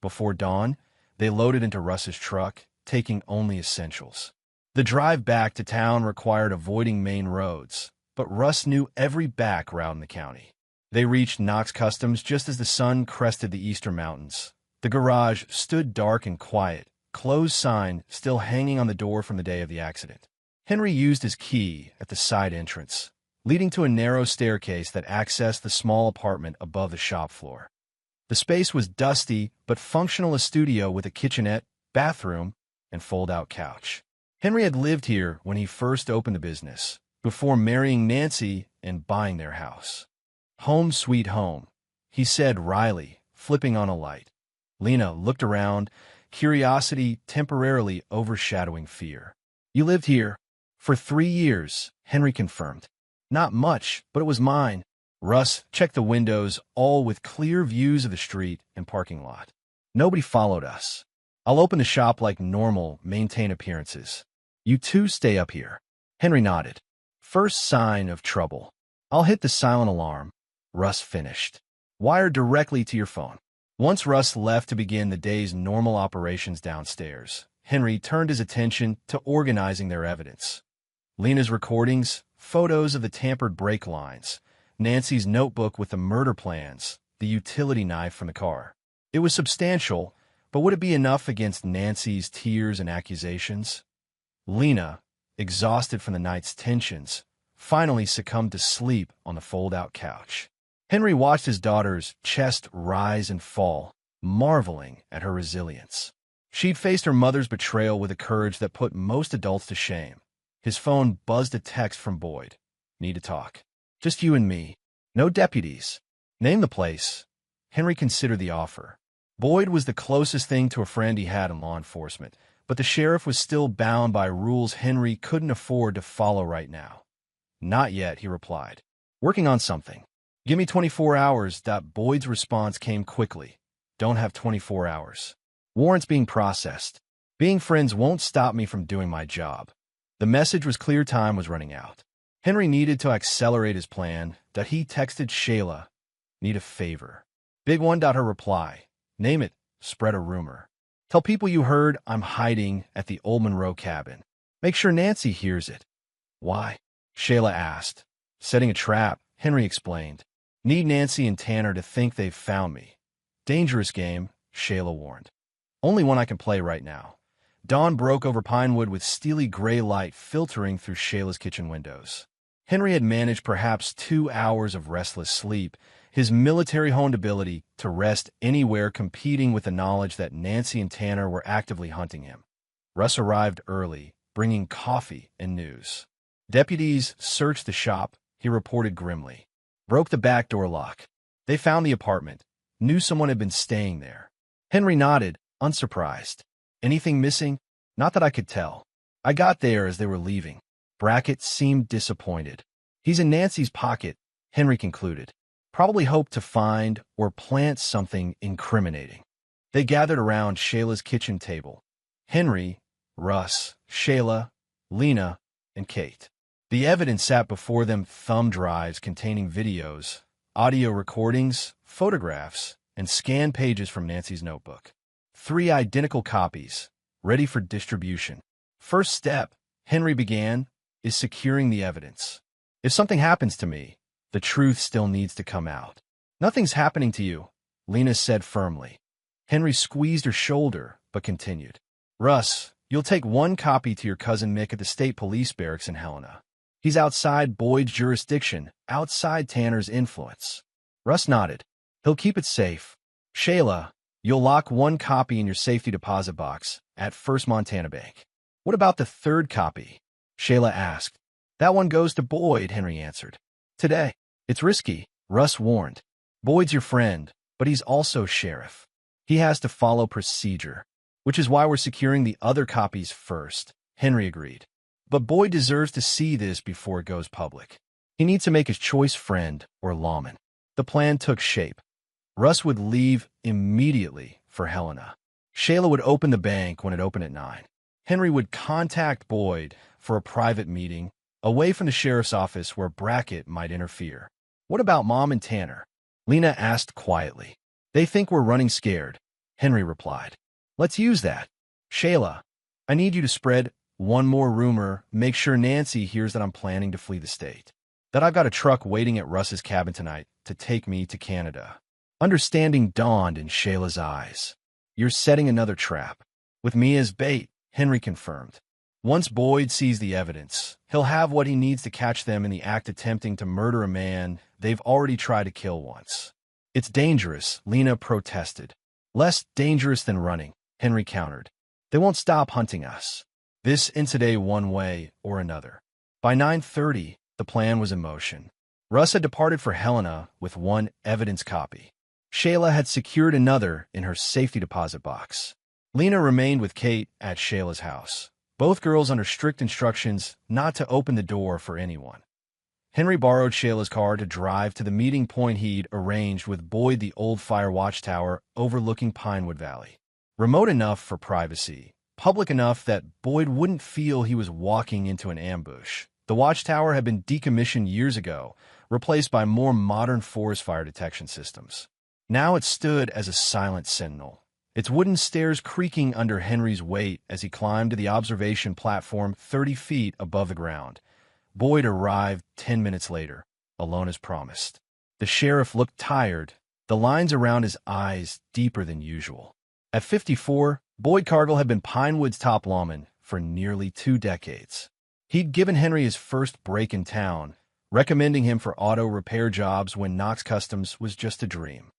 A: Before dawn, they loaded into Russ's truck, taking only essentials. The drive back to town required avoiding main roads, but Russ knew every back route in the county. They reached Knox Customs just as the sun crested the eastern mountains. The garage stood dark and quiet, closed sign still hanging on the door from the day of the accident. Henry used his key at the side entrance, leading to a narrow staircase that accessed the small apartment above the shop floor. The space was dusty but functional, a studio with a kitchenette, bathroom, and fold-out couch. Henry had lived here when he first opened the business, before marrying Nancy and buying their house. "Home sweet home," he said wryly, flipping on a light. Lena looked around, curiosity temporarily overshadowing fear. "You lived here?" "For 3 years," Henry confirmed. "Not much, but it was mine." Russ checked the windows, all with clear views of the street and parking lot. "Nobody followed us. I'll open the shop like normal, maintain appearances. You two stay up here." Henry nodded. "First sign of trouble, I'll hit the silent alarm," Russ finished. "Wire directly to your phone." Once Russ left to begin the day's normal operations downstairs, Henry turned his attention to organizing their evidence. Lena's recordings, photos of the tampered brake lines, Nancy's notebook with the murder plans, the utility knife from the car. It was substantial, but would it be enough against Nancy's tears and accusations? Lena, exhausted from the night's tensions, finally succumbed to sleep on the fold-out couch. Henry watched his daughter's chest rise and fall, marveling at her resilience. She'd faced her mother's betrayal with a courage that put most adults to shame. His phone buzzed a text from Boyd. "Need to talk. Just you and me. No deputies. Name the place." Henry considered the offer. Boyd was the closest thing to a friend he had in law enforcement, but the sheriff was still bound by rules Henry couldn't afford to follow right now. "Not yet," he replied. "Working on something. Give me 24 hours. Boyd's response came quickly. "Don't have 24 hours. Warrants being processed. Being friends won't stop me from doing my job." The message was clear, time was running out. Henry needed to accelerate his plan. He texted Shayla, "Need a favor." Big one. Her reply, "Name it. Spread a rumor. Tell people you heard I'm hiding at the Old Monroe cabin. Make sure Nancy hears it." "Why?" Shayla asked. "Setting a trap," Henry explained. "Need Nancy and Tanner to think they've found me." "Dangerous game," Shayla warned. "Only one I can play right now." Dawn broke over Pinewood with steely gray light filtering through Shayla's kitchen windows. Henry had managed perhaps 2 hours of restless sleep, his military-honed ability to rest anywhere competing with the knowledge that Nancy and Tanner were actively hunting him. Russ arrived early, bringing coffee and news. "Deputies searched the shop," he reported grimly. "Broke the back door lock. They found the apartment. Knew someone had been staying there." Henry nodded, unsurprised. "Anything missing?" "Not that I could tell. I got there as they were leaving." Brackett seemed disappointed. "He's in Nancy's pocket," Henry concluded. "Probably hoped to find or plant something incriminating." They gathered around Shayla's kitchen table. Henry, Russ, Shayla, Lena, and Kate. The evidence sat before them: thumb drives containing videos, audio recordings, photographs, and scanned pages from Nancy's notebook. 3 identical copies, ready for distribution. "First step," Henry began, "is securing the evidence. If something happens to me, the truth still needs to come out." "Nothing's happening to you," Lena said firmly. Henry squeezed her shoulder, but continued. "Russ, you'll take 1 copy to your cousin Mick at the state police barracks in Helena. He's outside Boyd's jurisdiction, outside Tanner's influence." Russ nodded. "He'll keep it safe." "Shayla, you'll lock 1 copy in your safety deposit box at First Montana Bank." "What about the 3rd copy?" Shayla asked. "That one goes to Boyd," Henry answered. "Today." "It's risky," Russ warned. "Boyd's your friend, but he's also sheriff. He has to follow procedure, which is why we're securing the other copies first," Henry agreed. "But Boyd deserves to see this before it goes public. He needs to make his choice, friend or lawman." The plan took shape. Russ would leave immediately for Helena. Shayla would open the bank when it opened at 9. Henry would contact Boyd for a private meeting, away from the sheriff's office where Brackett might interfere. "What about Mom and Tanner?" Lena asked quietly. "They think we're running scared," Henry replied. "Let's use that." "Shayla, I need you to spread one more rumor, make sure Nancy hears that I'm planning to flee the state. That I've got a truck waiting at Russ's cabin tonight to take me to Canada. Understanding dawned in Shayla's eyes. You're setting another trap. With me as bait, Henry confirmed. Once Boyd sees the evidence, he'll have what he needs to catch them in the act attempting to murder a man they've already tried to kill once. It's dangerous, Lena protested. Less dangerous than running, Henry countered. They won't stop hunting us. This incident one way or another. By 9:30, the plan was in motion. Russ had departed for Helena with one evidence copy. Shayla had secured another in her safety deposit box. Lena remained with Kate at Shayla's house, both girls under strict instructions not to open the door for anyone. Henry borrowed Shayla's car to drive to the meeting point he'd arranged with Boyd, the old fire watchtower overlooking Pinewood Valley. Remote enough for privacy, public enough that Boyd wouldn't feel he was walking into an ambush. The watchtower had been decommissioned years ago, replaced by more modern forest fire detection systems. Now it stood as a silent sentinel, its wooden stairs creaking under Henry's weight as he climbed to the observation platform 30 feet above the ground. Boyd arrived 10 minutes later, alone as promised. The sheriff looked tired, the lines around his eyes deeper than usual. At 54, Boyd Cargill had been Pinewood's top lawman for nearly 2 decades. He'd given Henry his first break in town, recommending him for auto repair jobs when Knox Customs was just a dream.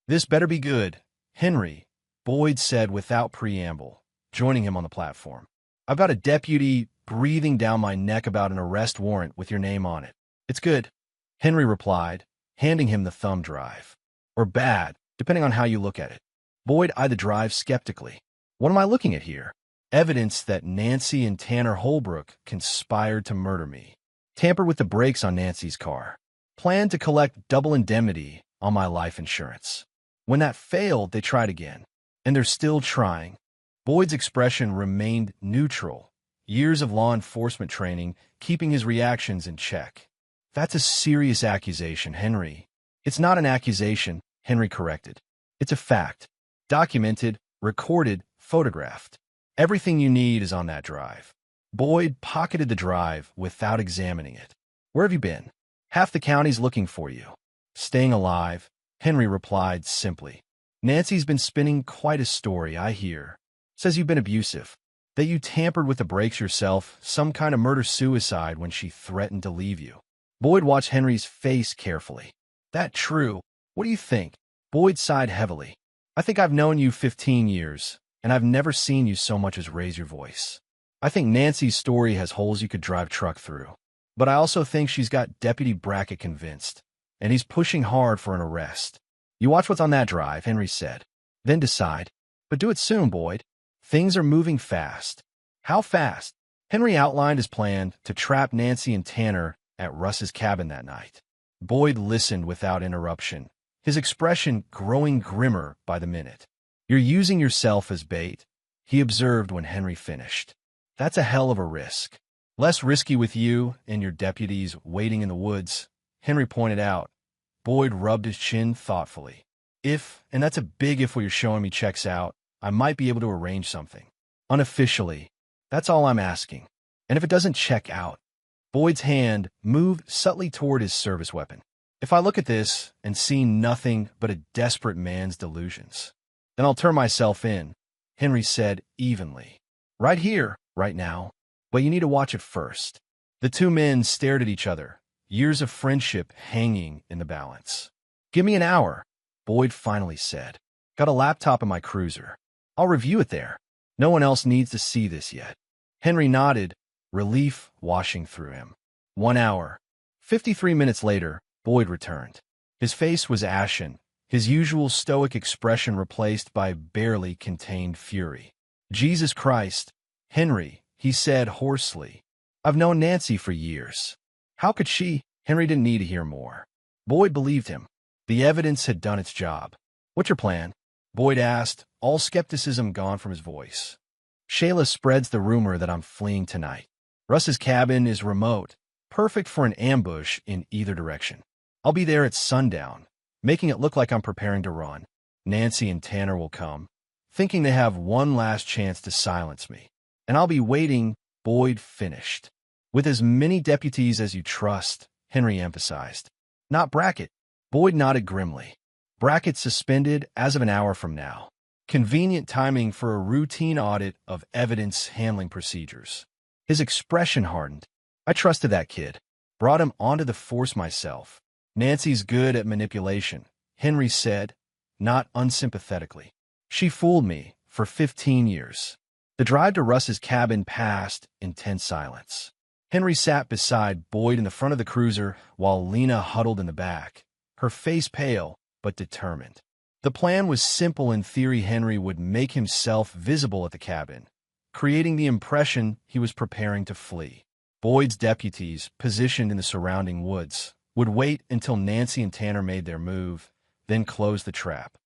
A: This better be good, Henry, Boyd said without preamble, joining him on the platform. I've got a deputy breathing down my neck about an arrest warrant with your name on it. It's good, Henry replied, handing him the thumb drive. Or bad, depending on how you look at it. Boyd eyed the drive skeptically. What am I looking at here? Evidence that Nancy and Tanner Holbrook conspired to murder me. Tampered with the brakes on Nancy's car. Planned to collect double indemnity on my life insurance. When that failed, they tried again. And they're still trying. Boyd's expression remained neutral. Years of law enforcement training, keeping his reactions in check. That's a serious accusation, Henry. It's not an accusation, Henry corrected. It's a fact. Documented, recorded, photographed. Everything you need is on that drive. Boyd pocketed the drive without examining it. Where have you been? Half the county's looking for you. Staying alive, Henry replied simply. Nancy's been spinning quite a story, I hear. Says you've been abusive. That you tampered with the brakes yourself, some kind of murder-suicide when she threatened to leave you. Boyd watched Henry's face carefully. That true? What do you think? Boyd sighed heavily. I think I've known you 15 years, and I've never seen you so much as raise your voice. I think Nancy's story has holes you could drive truck through. But I also think she's got Deputy Brackett convinced, and he's pushing hard for an arrest. You watch what's on that drive, Henry said. Then decide. But do it soon, Boyd. Things are moving fast. How fast? Henry outlined his plan to trap Nancy and Tanner at Russ's cabin that night. Boyd listened without interruption, his expression growing grimmer by the minute. You're using yourself as bait, he observed when Henry finished. That's a hell of a risk. Less risky with you and your deputies waiting in the woods, Henry pointed out. Boyd rubbed his chin thoughtfully. If, and that's a big if what you're showing me checks out, I might be able to arrange something. Unofficially. That's all I'm asking. And if it doesn't check out, Boyd's hand moved subtly toward his service weapon. If I look at this and see nothing but a desperate man's delusions, then I'll turn myself in, Henry said evenly. Right here, right now. But you need to watch it first. The two men stared at each other, years of friendship hanging in the balance. Give me an hour, Boyd finally said. Got a laptop in my cruiser. I'll review it there. No one else needs to see this yet. Henry nodded, relief washing through him. 1 hour. 53 minutes later, Boyd returned. His face was ashen, his usual stoic expression replaced by barely contained fury. Jesus Christ, Henry, he said hoarsely. I've known Nancy for years. How could she? Henry didn't need to hear more. Boyd believed him. The evidence had done its job. What's your plan? Boyd asked, all skepticism gone from his voice. Shayla spreads the rumor that I'm fleeing tonight. Russ's cabin is remote, perfect for an ambush in either direction. I'll be there at sundown, making it look like I'm preparing to run. Nancy and Tanner will come, thinking they have one last chance to silence me. and I'll be waiting," Boyd finished. "With as many deputies as you trust," Henry emphasized. "Not Brackett." Boyd nodded grimly. "Brackett suspended as of an hour from now. Convenient timing for a routine audit of evidence handling procedures." His expression hardened. "I trusted that kid. Brought him onto the force myself." "Nancy's good at manipulation," Henry said, not unsympathetically. "She fooled me for 15 years. The drive to Russ's cabin passed in tense silence. Henry sat beside Boyd in the front of the cruiser while Lena huddled in the back, her face pale but determined. The plan was simple in theory. Henry would make himself visible at the cabin, creating the impression he was preparing to flee. Boyd's deputies, positioned in the surrounding woods, would wait until Nancy and Tanner made their move, then close the trap.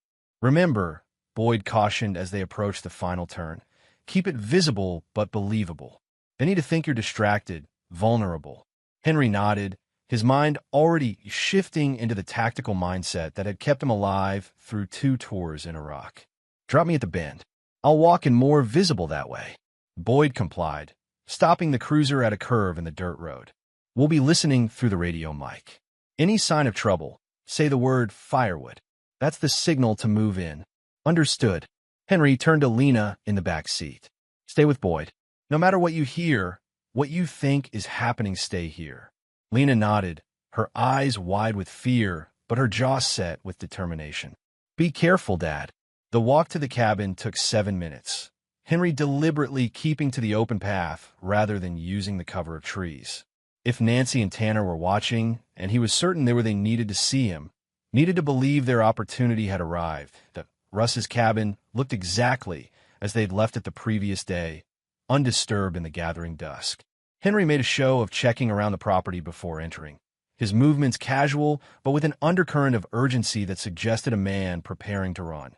A: "Remember," Boyd cautioned as they approached the final turn, "keep it visible but believable. They need to think you're distracted, vulnerable." Henry nodded, his mind already shifting into the tactical mindset that had kept him alive through 2 tours in Iraq. "Drop me at the bend. I'll walk in more visible that way." Boyd complied, stopping the cruiser at a curve in the dirt road. "We'll be listening through the radio mic. Any sign of trouble, say the word firewood. That's the signal to move in." "Understood." Henry turned to Lena in the back seat. "Stay with Boyd. No matter what you hear, what you think is happening, stay here." Lena nodded, her eyes wide with fear, but her jaw set with determination. "Be careful, Dad." The walk to the cabin took 7 minutes, Henry deliberately keeping to the open path rather than using the cover of trees. If Nancy and Tanner were watching, and he was certain they needed to see him, needed to believe their opportunity had arrived, that Russ's cabin looked exactly as they'd left it the previous day, undisturbed in the gathering dusk. Henry made a show of checking around the property before entering, his movements casual but with an undercurrent of urgency that suggested a man preparing to run.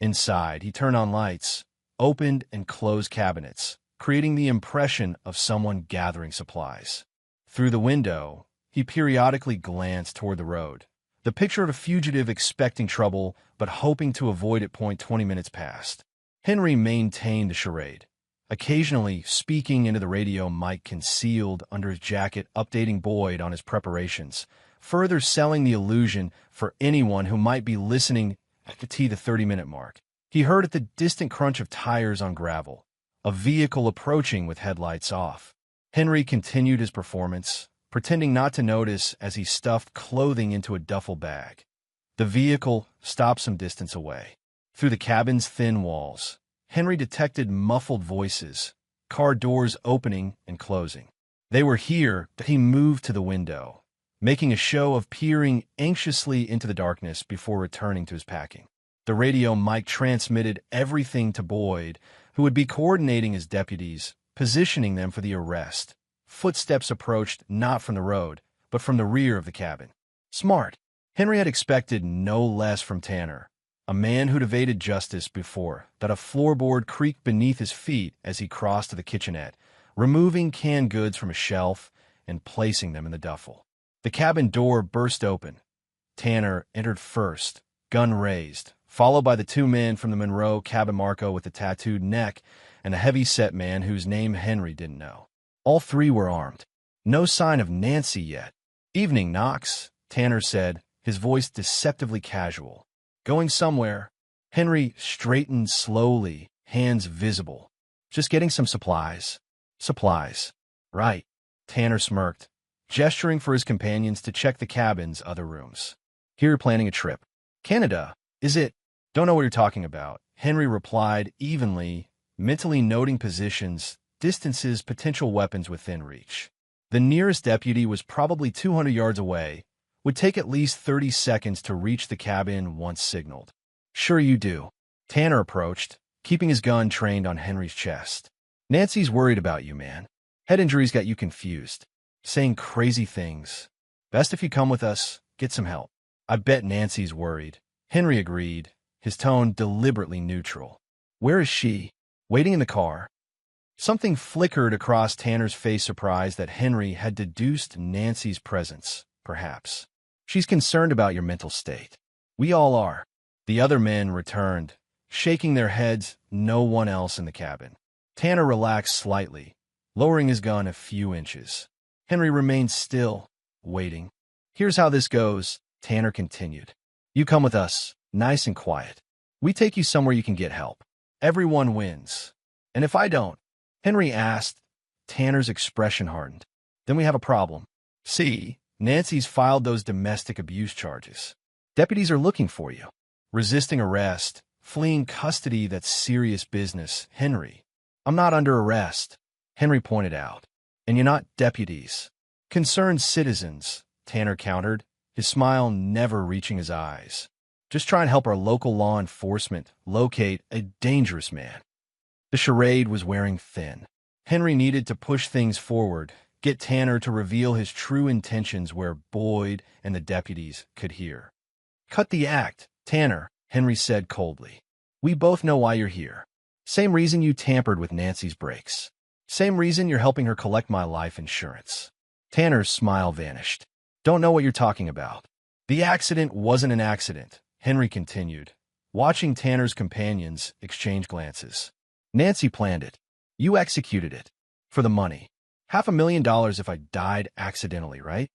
A: Inside, he turned on lights, opened and closed cabinets, creating the impression of someone gathering supplies. Through the window, he periodically glanced toward the road, the picture of a fugitive expecting trouble but hoping to avoid it. 20 minutes passed. Henry maintained the charade, occasionally speaking into the radio mic concealed under his jacket, updating Boyd on his preparations, further selling the illusion for anyone who might be listening at the 30-minute mark. He heard at the distant crunch of tires on gravel, a vehicle approaching with headlights off. Henry continued his performance, pretending not to notice as he stuffed clothing into a duffel bag. The vehicle stopped some distance away. Through the cabin's thin walls, Henry detected muffled voices, car doors opening and closing. They were here that he moved to the window, making a show of peering anxiously into the darkness before returning to his packing. The radio mic transmitted everything to Boyd, who would be coordinating his deputies, positioning them for the arrest. Footsteps approached not from the road, but from the rear of the cabin. Smart. Henry had expected no less from Tanner, a man who'd evaded justice before, that a floorboard creaked beneath his feet as he crossed to the kitchenette, removing canned goods from a shelf and placing them in the duffel. The cabin door burst open. Tanner entered first, gun raised, followed by the 2 men from the Monroe cabin, Marco with the tattooed neck and a heavy-set man whose name Henry didn't know. All 3 were armed. No sign of Nancy yet. "Evening, Knox," Tanner said, his voice deceptively casual. "Going somewhere?" Henry straightened slowly, hands visible. "Just getting some supplies." "Supplies. Right." Tanner smirked, gesturing for his companions to check the cabin's other rooms. "Here you're planning a trip." "Canada, is it?" "Don't know what you're talking about," Henry replied evenly, mentally noting positions, distances, potential weapons within reach. The nearest deputy was probably 200 yards away, would take at least 30 seconds to reach the cabin once signaled. "Sure you do." Tanner approached, keeping his gun trained on Henry's chest. "Nancy's worried about you, man. Head injuries got you confused, saying crazy things. Best if you come with us, get some help." "I bet Nancy's worried," Henry agreed, his tone deliberately neutral. "Where is she?" "Waiting in the car." Something flickered across Tanner's face, surprised that Henry had deduced Nancy's presence, perhaps. "She's concerned about your mental state." "We all are." The other men returned, shaking their heads, no one else in the cabin. Tanner relaxed slightly, lowering his gun a few inches. Henry remained still, waiting. "Here's how this goes," Tanner continued. "You come with us, nice and quiet. We take you somewhere you can get help. Everyone wins. And if I don't?" Henry asked. Tanner's expression hardened. "Then we have a problem. See, Nancy's filed those domestic abuse charges. Deputies are looking for you. Resisting arrest, fleeing custody, that's serious business, Henry." "I'm not under arrest," Henry pointed out. "And you're not deputies. Concerned citizens," Tanner countered, his smile never reaching his eyes. "Just try and help our local law enforcement locate a dangerous man." The charade was wearing thin. Henry needed to push things forward, get Tanner to reveal his true intentions where Boyd and the deputies could hear. "Cut the act, Tanner," Henry said coldly. "We both know why you're here. Same reason you tampered with Nancy's brakes. Same reason you're helping her collect my life insurance." Tanner's smile vanished. "Don't know what you're talking about." "The accident wasn't an accident," Henry continued, watching Tanner's companions exchange glances. "Nancy planned it. You executed it. For the money. $500,000 if I died accidentally, right?"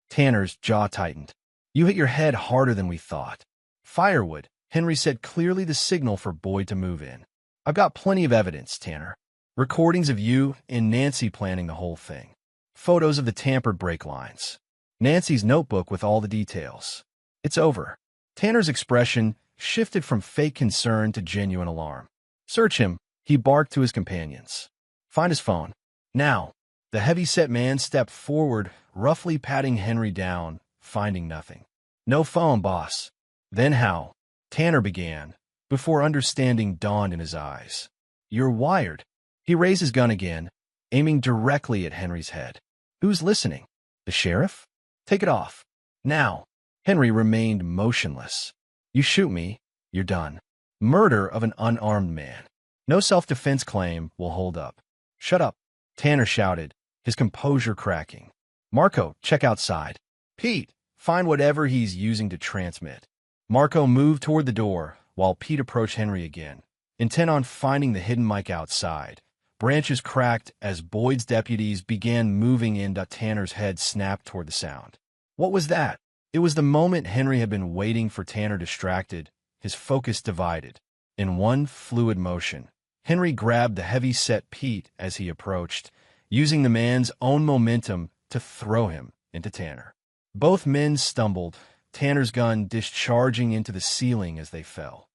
A: Tanner's jaw tightened. "You hit your head harder than we thought." "Firewood," Henry said, clearly the signal for Boyd to move in. "I've got plenty of evidence, Tanner. Recordings of you and Nancy planning the whole thing. Photos of the tampered brake lines. Nancy's notebook with all the details. It's over." Tanner's expression shifted from fake concern to genuine alarm. "Search him," he barked to his companions. "Find his phone. Now." The heavy-set man stepped forward, roughly patting Henry down, finding nothing. "No phone, boss." "Then how?" Tanner began, before understanding dawned in his eyes. "You're wired." He raised his gun again, aiming directly at Henry's head. "Who's listening? The sheriff? Take it off. Now." Henry remained motionless. "You shoot me, you're done." Murder of an unarmed man. No self-defense claim will hold up. "Shut up," Tanner shouted, his composure cracking. "Marco, check outside. Pete, find whatever he's using to transmit." Marco moved toward the door, while Pete approached Henry again, intent on finding the hidden mic outside. Branches cracked as Boyd's deputies began moving in. Tanner's head snapped toward the sound. What was that? It was the moment Henry had been waiting for. Tanner distracted, his focus divided. In one fluid motion, Henry grabbed the heavy-set Pete as he approached, using the man's own momentum to throw him into Tanner. Both men stumbled, Tanner's gun discharging into the ceiling as they fell.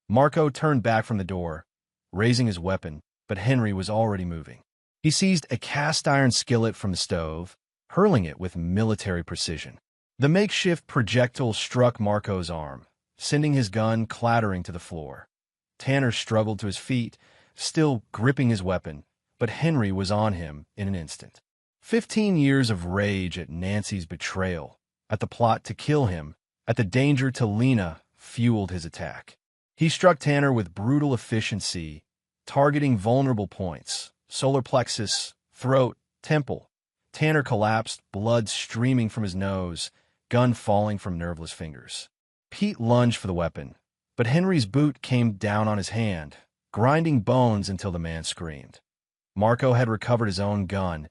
A: Marco turned back from the door, raising his weapon, but Henry was already moving. He seized a cast-iron skillet from the stove, hurling it with military precision. The makeshift projectile struck Marco's arm, sending his gun clattering to the floor. Tanner struggled to his feet, still gripping his weapon, but Henry was on him in an instant. 15 years of rage at Nancy's betrayal, at the plot to kill him, at the danger to Lena, fueled his attack. He struck Tanner with brutal efficiency, targeting vulnerable points: solar plexus, throat, temple. Tanner collapsed, blood streaming from his nose, gun falling from nerveless fingers. Pete lunged for the weapon, but Henry's boot came down on his hand, grinding bones until the man screamed. Marco had recovered his own gun,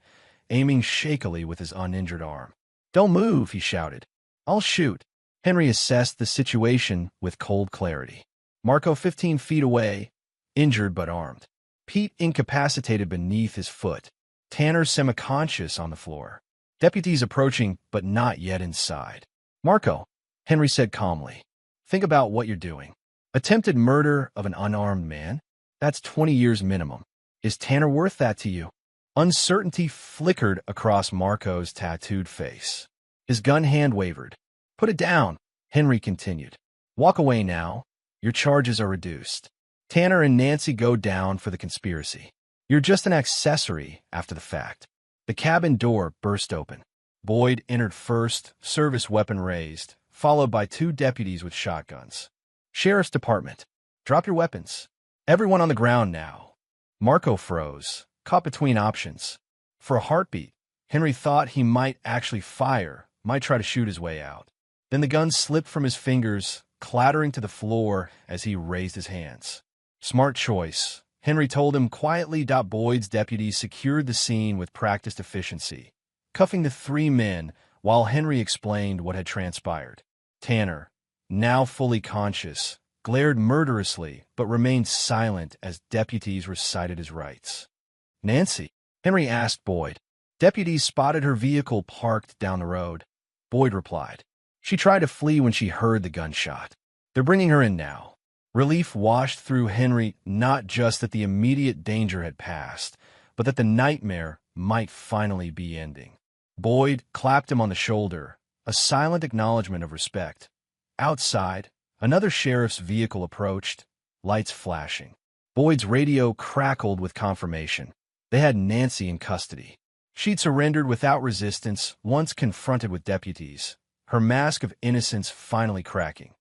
A: aiming shakily with his uninjured arm. "Don't move," he shouted. "I'll shoot." Henry assessed the situation with cold clarity. Marco 15 feet away, injured but armed. Pete incapacitated beneath his foot. Tanner semi-conscious on the floor. Deputies approaching, but not yet inside. "Marco," Henry said calmly, "think about what you're doing. Attempted murder of an unarmed man? That's 20 years minimum. Is Tanner worth that to you?" Uncertainty flickered across Marco's tattooed face. His gun hand wavered. "Put it down," Henry continued. "Walk away now. Your charges are reduced. Tanner and Nancy go down for the conspiracy. You're just an accessory after the fact." The cabin door burst open. Boyd entered first, service weapon raised, followed by 2 deputies with shotguns. "Sheriff's Department, drop your weapons. Everyone on the ground now." Marco froze, caught between options. For a heartbeat, Henry thought he might actually fire, might try to shoot his way out. Then the gun slipped from his fingers, clattering to the floor as he raised his hands. Smart choice, Henry told him quietly. Boyd's deputies secured the scene with practiced efficiency, cuffing the three men while Henry explained what had transpired. Tanner, now fully conscious, glared murderously but remained silent as deputies recited his rights. "Nancy?" Henry asked Boyd. Deputies spotted her vehicle parked down the road. Boyd replied. "She tried to flee when she heard the gunshot. They're bringing her in now." Relief washed through Henry, not just that the immediate danger had passed, but that the nightmare might finally be ending. Boyd clapped him on the shoulder, a silent acknowledgement of respect. Outside, another sheriff's vehicle approached, lights flashing. Boyd's radio crackled with confirmation. They had Nancy in custody. She'd surrendered without resistance once confronted with deputies, her mask of innocence finally cracking.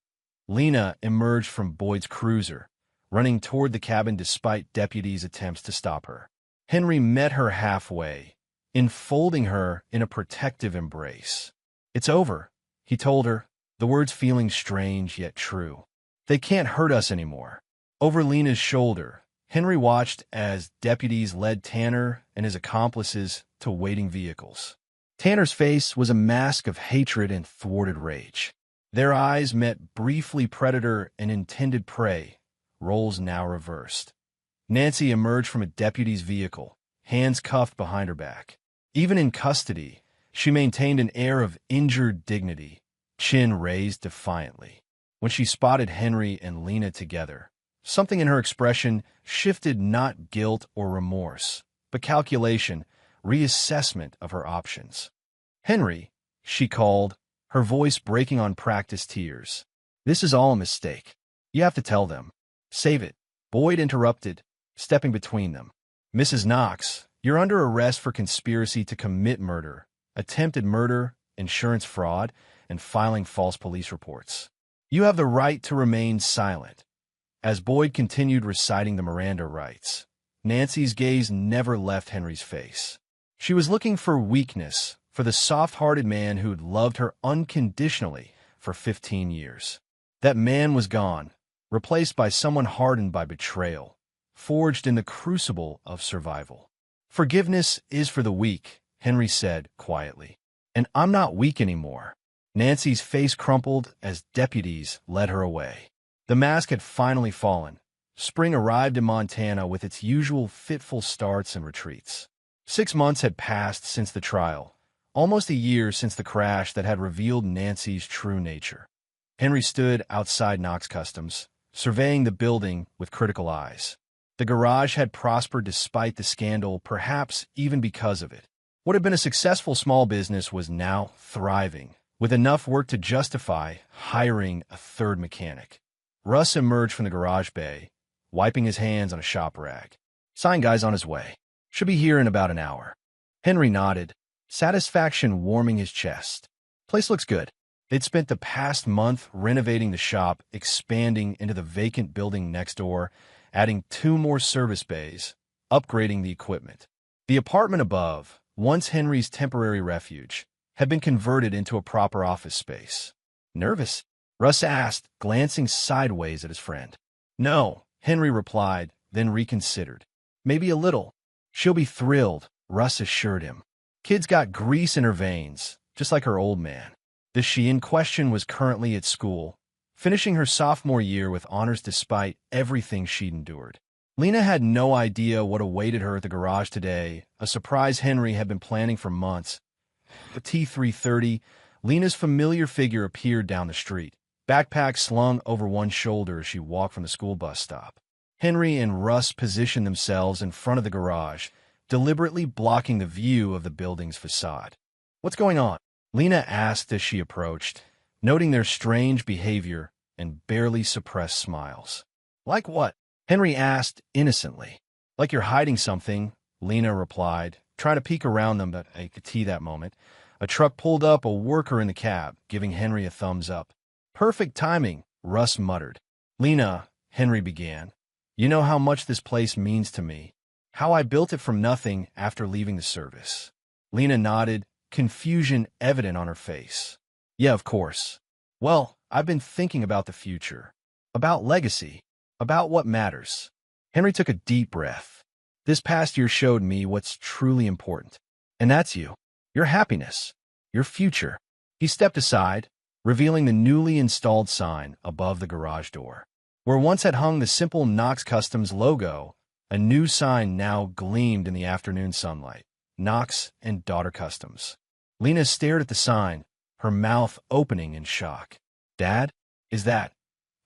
A: Lena emerged from Boyd's cruiser, running toward the cabin despite deputies' attempts to stop her. Henry met her halfway, enfolding her in a protective embrace. "It's over," he told her, the words feeling strange yet true. "They can't hurt us anymore." Over Lena's shoulder, Henry watched as deputies led Tanner and his accomplices to waiting vehicles. Tanner's face was a mask of hatred and thwarted rage. Their eyes met briefly, predator and intended prey, roles now reversed. Nancy emerged from a deputy's vehicle, hands cuffed behind her back. Even in custody, she maintained an air of injured dignity, chin raised defiantly. When she spotted Henry and Lena together, something in her expression shifted, not guilt or remorse, but calculation, reassessment of her options. "Henry," she called, her voice breaking on practiced tears. "This is all a mistake. You have to tell them. Save it." Boyd interrupted, stepping between them. "Mrs. Knox, you're under arrest for conspiracy to commit murder, attempted murder, insurance fraud, and filing false police reports. You have the right to remain silent." As Boyd continued reciting the Miranda rights, Nancy's gaze never left Henry's face. She was looking for weakness, for the soft-hearted man who'd loved her unconditionally for 15 years. That man was gone, replaced by someone hardened by betrayal, forged in the crucible of survival. "Forgiveness is for the weak," Henry said quietly. "And I'm not weak anymore." Nancy's face crumpled as deputies led her away. The mask had finally fallen. Spring arrived in Montana with its usual fitful starts and retreats. 6 months had passed since the trial, almost a year since the crash that had revealed Nancy's true nature. Henry stood outside Knox Customs, surveying the building with critical eyes. The garage had prospered despite the scandal, perhaps even because of it. What had been a successful small business was now thriving, with enough work to justify hiring a third mechanic. Russ emerged from the garage bay, wiping his hands on a shop rag. "Sign guy's on his way. Should be here in about an hour." Henry nodded, satisfaction warming his chest. "Place looks good." They'd spent the past month renovating the shop, expanding into the vacant building next door, adding 2 more service bays, upgrading the equipment. The apartment above, once Henry's temporary refuge, had been converted into a proper office space. "Nervous?" Russ asked, glancing sideways at his friend. "No," Henry replied, then reconsidered. "Maybe a little." "She'll be thrilled," Russ assured him. "Kid's got grease in her veins, just like her old man." The she in question was currently at school, finishing her sophomore year with honors despite everything she'd endured. Lena had no idea what awaited her at the garage today, a surprise Henry had been planning for months. At T3:30, Lena's familiar figure appeared down the street, backpack slung over one shoulder as she walked from the school bus stop. Henry and Russ positioned themselves in front of the garage, deliberately blocking the view of the building's facade. "What's going on?" Lena asked as she approached, noting their strange behavior and barely suppressed smiles. "Like what?" Henry asked innocently. "Like you're hiding something," Lena replied, trying to peek around them, but I could see that moment. A truck pulled up, a worker in the cab, giving Henry a thumbs up. "Perfect timing," Russ muttered. "Lena," Henry began, "you know how much this place means to me, how I built it from nothing after leaving the service." Lena nodded, confusion evident on her face. "Yeah, of course. Well, I've been thinking about the future, about legacy, about what matters." Henry took a deep breath. This past year showed me what's truly important. And that's you. Your happiness. Your future. He stepped aside, revealing the newly installed sign above the garage door. Where once had hung the simple Knox Customs logo, a new sign now gleamed in the afternoon sunlight. Knox and Daughter Customs. Lena stared at the sign, her mouth opening in shock. Dad?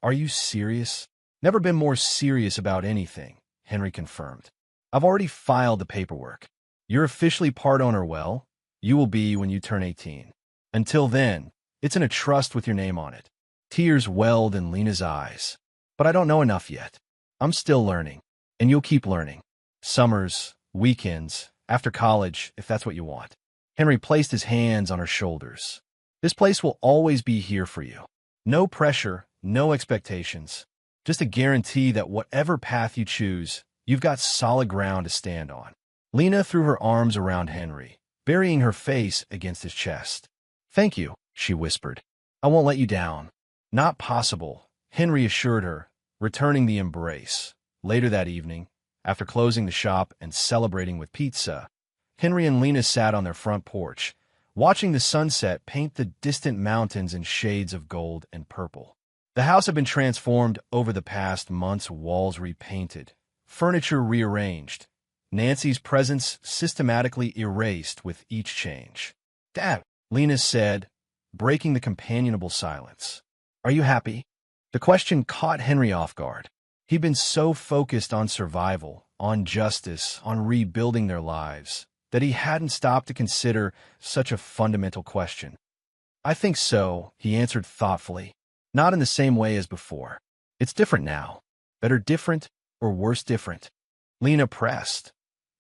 A: Are you serious? Never been more serious about anything, Henry confirmed. I've already filed the paperwork. You're officially part owner, well, you will be when you turn 18. Until then, it's in a trust with your name on it. Tears welled in Lena's eyes. But I don't know enough yet. I'm still learning, and you'll keep learning. Summers, weekends, after college, if that's what you want. Henry placed his hands on her shoulders. This place will always be here for you. No pressure, no expectations. Just a guarantee that whatever path you choose, you've got solid ground to stand on. Lena threw her arms around Henry, burying her face against his chest. Thank you, she whispered. I won't let you down. Not possible, Henry assured her, returning the embrace. Later that evening, after closing the shop and celebrating with pizza, Henry and Lena sat on their front porch, watching the sunset paint the distant mountains in shades of gold and purple. The house had been transformed over the past months, walls repainted, furniture rearranged, Nancy's presence systematically erased with each change. Dad, Lena said, breaking the companionable silence. Are you happy? The question caught Henry off guard. He'd been so focused on survival, on justice, on rebuilding their lives, that he hadn't stopped to consider such a fundamental question. I think so, he answered thoughtfully. Not in the same way as before. It's different now. Better different or worse different? Lena pressed.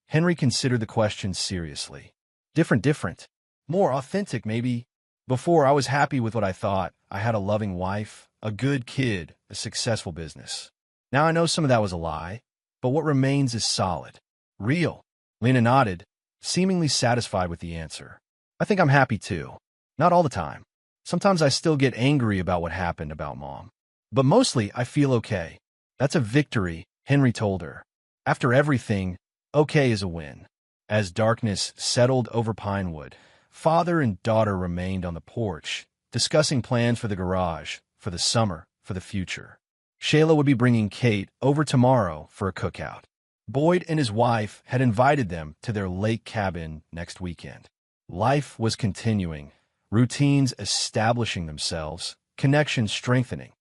A: Henry considered the question seriously. Different. More authentic, maybe. Before, I was happy with what I thought. I had a loving wife, a good kid, a successful business. Now I know some of that was a lie, but what remains is solid. Real. Lena nodded, seemingly satisfied with the answer. I think I'm happy too. Not all the time. Sometimes I still get angry about what happened about Mom. But mostly, I feel okay. That's a victory, Henry told her. After everything, okay is a win. As darkness settled over Pinewood, father and daughter remained on the porch, discussing plans for the garage, for the summer, for the future. Shayla would be bringing Kate over tomorrow for a cookout. Boyd and his wife had invited them to their lake cabin next weekend. Life was continuing, routines establishing themselves, connections strengthening.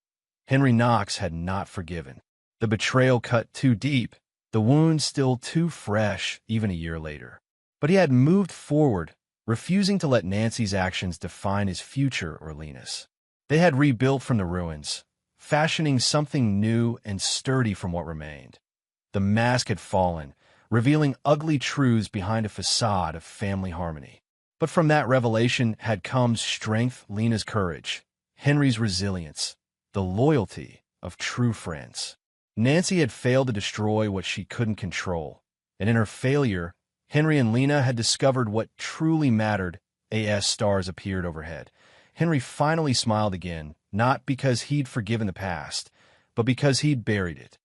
A: Henry Knox had not forgiven. The betrayal cut too deep, the wound still too fresh even a year later. But he had moved forward, refusing to let Nancy's actions define his future or Lena's. They had rebuilt from the ruins, fashioning something new and sturdy from what remained. The mask had fallen, revealing ugly truths behind a facade of family harmony. But from that revelation had come strength, Lena's courage, Henry's resilience, the loyalty of true friends. Nancy had failed to destroy what she couldn't control, and in her failure, Henry and Lena had discovered what truly mattered. As stars appeared overhead, Henry finally smiled again, not because he'd forgiven the past, but because he'd buried it.